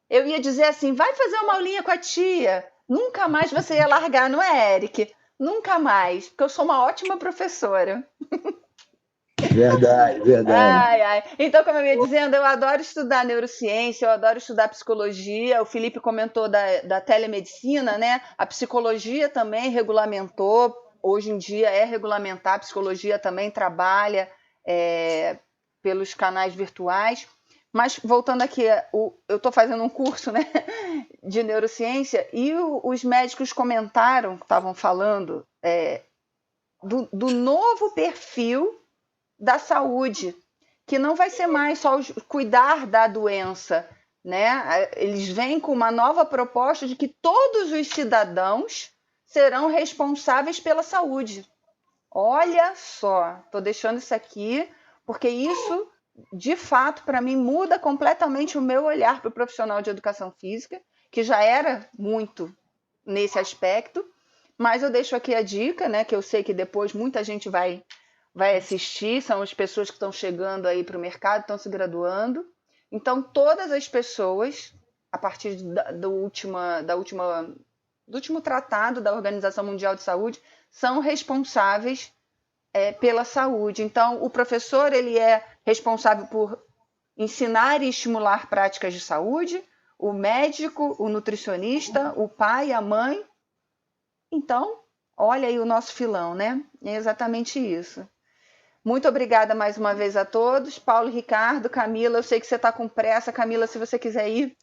eu ia dizer assim, vai fazer uma aulinha com a tia. Nunca mais você ia largar, não é, Eric? Nunca mais, porque eu sou uma ótima professora. Verdade, verdade. Ai. Então, como eu ia dizendo, eu adoro estudar neurociência, eu adoro estudar psicologia. O Felipe comentou da telemedicina, né? A psicologia também regulamentou, hoje em dia é regulamentar, a psicologia também trabalha pelos canais virtuais. Mas, voltando aqui, eu estou fazendo um curso, né, de neurociência e os médicos comentaram, estavam falando do novo perfil da saúde, que não vai ser mais só cuidar da doença, né? Eles vêm com uma nova proposta de que todos os cidadãos serão responsáveis pela saúde. Olha só, estou deixando isso aqui, porque isso, de fato, para mim, muda completamente o meu olhar para o profissional de educação física, que já era muito nesse aspecto, mas eu deixo aqui a dica, né, que eu sei que depois muita gente vai assistir, são as pessoas que estão chegando aí para o mercado, estão se graduando. Então, todas as pessoas, a partir do último tratado da Organização Mundial de Saúde, são responsáveis pela saúde. Então, o professor ele é responsável por ensinar e estimular práticas de saúde, o médico, o nutricionista, o pai, a mãe. Então, olha aí o nosso filão, né? É exatamente isso. Muito obrigada mais uma vez a todos. Paulo, Ricardo, Camila, eu sei que você está com pressa. Camila, se você quiser ir,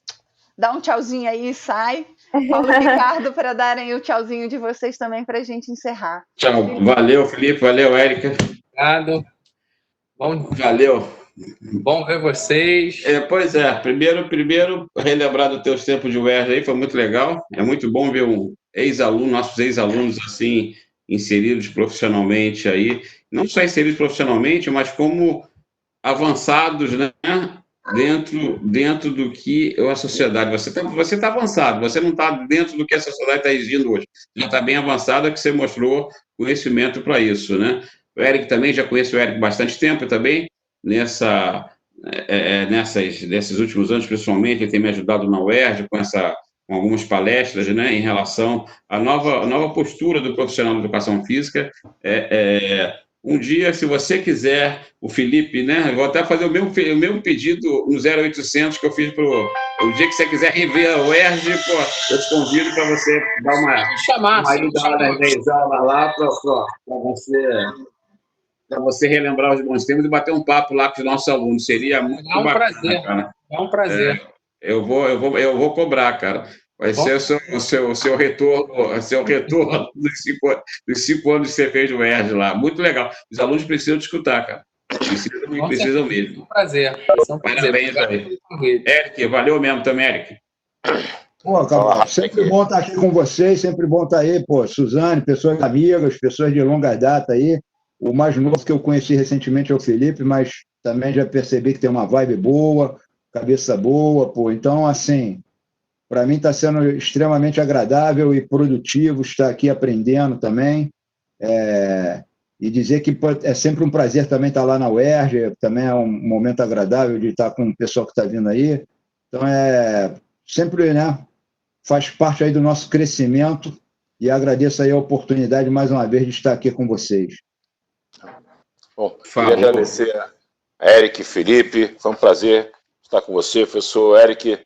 dá um tchauzinho aí e sai. Paulo e Ricardo, para darem o tchauzinho de vocês também para a gente encerrar. Tchau. Valeu, Felipe. Valeu, Érica. Obrigado. Bom, Valeu. Bom ver vocês. Pois é, primeiro relembrar dos teus tempos de UERJ aí, foi muito legal. É muito bom ver nossos ex-alunos assim, inseridos profissionalmente aí. Não só inseridos profissionalmente, mas como avançados, né? Dentro do que a sociedade... Você tá avançado, você não está dentro do que a sociedade está exigindo hoje. Já está bem avançado, é que você mostrou conhecimento para isso, né? O Eric também, já conheço o Eric há bastante tempo também, nesses últimos anos, principalmente, ele tem me ajudado na UERJ com algumas palestras, né, em relação à nova postura do profissional de educação física. Um dia, se você quiser, o Felipe, né, eu vou até fazer o mesmo pedido no 0800 que eu fiz o dia que você quiser rever a UERJ, eu te convido para você dar uma ida lá nas 10 aulas lá para você relembrar os bons tempos e bater um papo lá com os nossos alunos. Seria muito bacana, prazer, cara. É um prazer. Eu vou cobrar, cara. Vai ser o seu retorno dos 5 anos que você fez no UERJ lá. Muito legal. Os alunos precisam te escutar, cara. Precisam mesmo. É um prazer. Parabéns aí. Eric, valeu mesmo também, Eric. Pô, Cabral, sempre bom estar aqui com vocês, sempre bom estar aí, Suzane, pessoas amigas, pessoas de longa data aí. O mais novo que eu conheci recentemente é o Felipe, mas também já percebi que tem uma vibe boa, cabeça boa, Então, assim, para mim está sendo extremamente agradável e produtivo estar aqui aprendendo também. E dizer que é sempre um prazer também estar lá na UERJ, também é um momento agradável de estar com o pessoal que está vindo aí. Então, sempre, né, faz parte aí do nosso crescimento e agradeço aí a oportunidade mais uma vez de estar aqui com vocês. Bom, queria agradecer a Eric e Felipe, foi um prazer estar com você, professor Eric.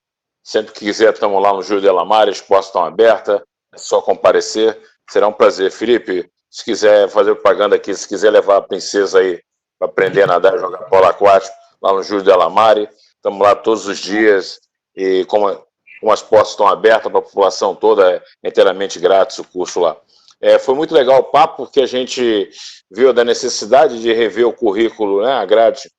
Sempre que quiser, estamos lá no Júlio de Alamar, as portas estão abertas, é só comparecer, será um prazer. Felipe, se quiser fazer propaganda aqui, se quiser levar a princesa aí para aprender a nadar e jogar polo aquático, lá no Júlio de Alamar, estamos lá todos os dias, e como as portas estão abertas para a população toda, é inteiramente grátis o curso lá. Foi muito legal o papo, porque a gente viu da necessidade de rever o currículo, né, a grade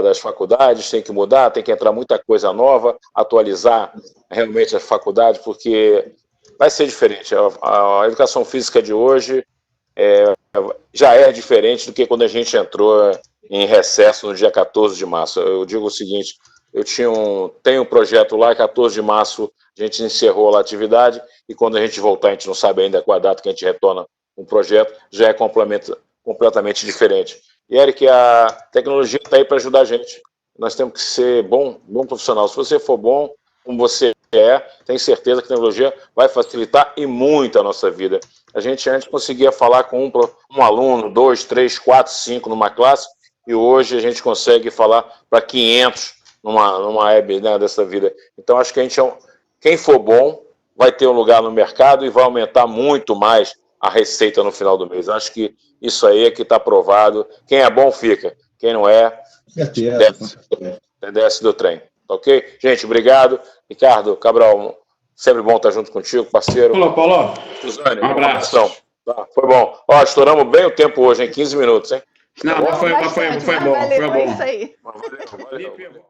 das faculdades, tem que mudar, tem que entrar muita coisa nova, atualizar realmente a faculdade, porque vai ser diferente. A educação física de hoje já é diferente do que quando a gente entrou em recesso no dia 14 de março. Eu digo o seguinte, eu tenho um projeto lá, 14 de março a gente encerrou lá a atividade, e quando a gente voltar, a gente não sabe ainda qual a data que a gente retorna um projeto, já é completamente diferente. E, Eric, a tecnologia está aí para ajudar a gente. Nós temos que ser bom profissional. Se você for bom, como você tenho certeza que a tecnologia vai facilitar e muito a nossa vida. A gente antes conseguia falar com um aluno, 2, 3, 4, 5 numa classe, e hoje a gente consegue falar para 500 numa web, né, dessa vida. Então, acho que quem for bom vai ter um lugar no mercado e vai aumentar muito mais a receita no final do mês. Acho que isso aí é que está provado. Quem é bom fica, quem não é, desce do trem. Ok? Gente, obrigado. Ricardo Cabral, sempre bom estar junto contigo, parceiro. Paulo. Suzane, Um abraço. Tá, foi bom. Ó, estouramos bem o tempo hoje, em 15 minutos, hein? Não, foi bom. Valeu, Foi bom. é isso aí. Valeu.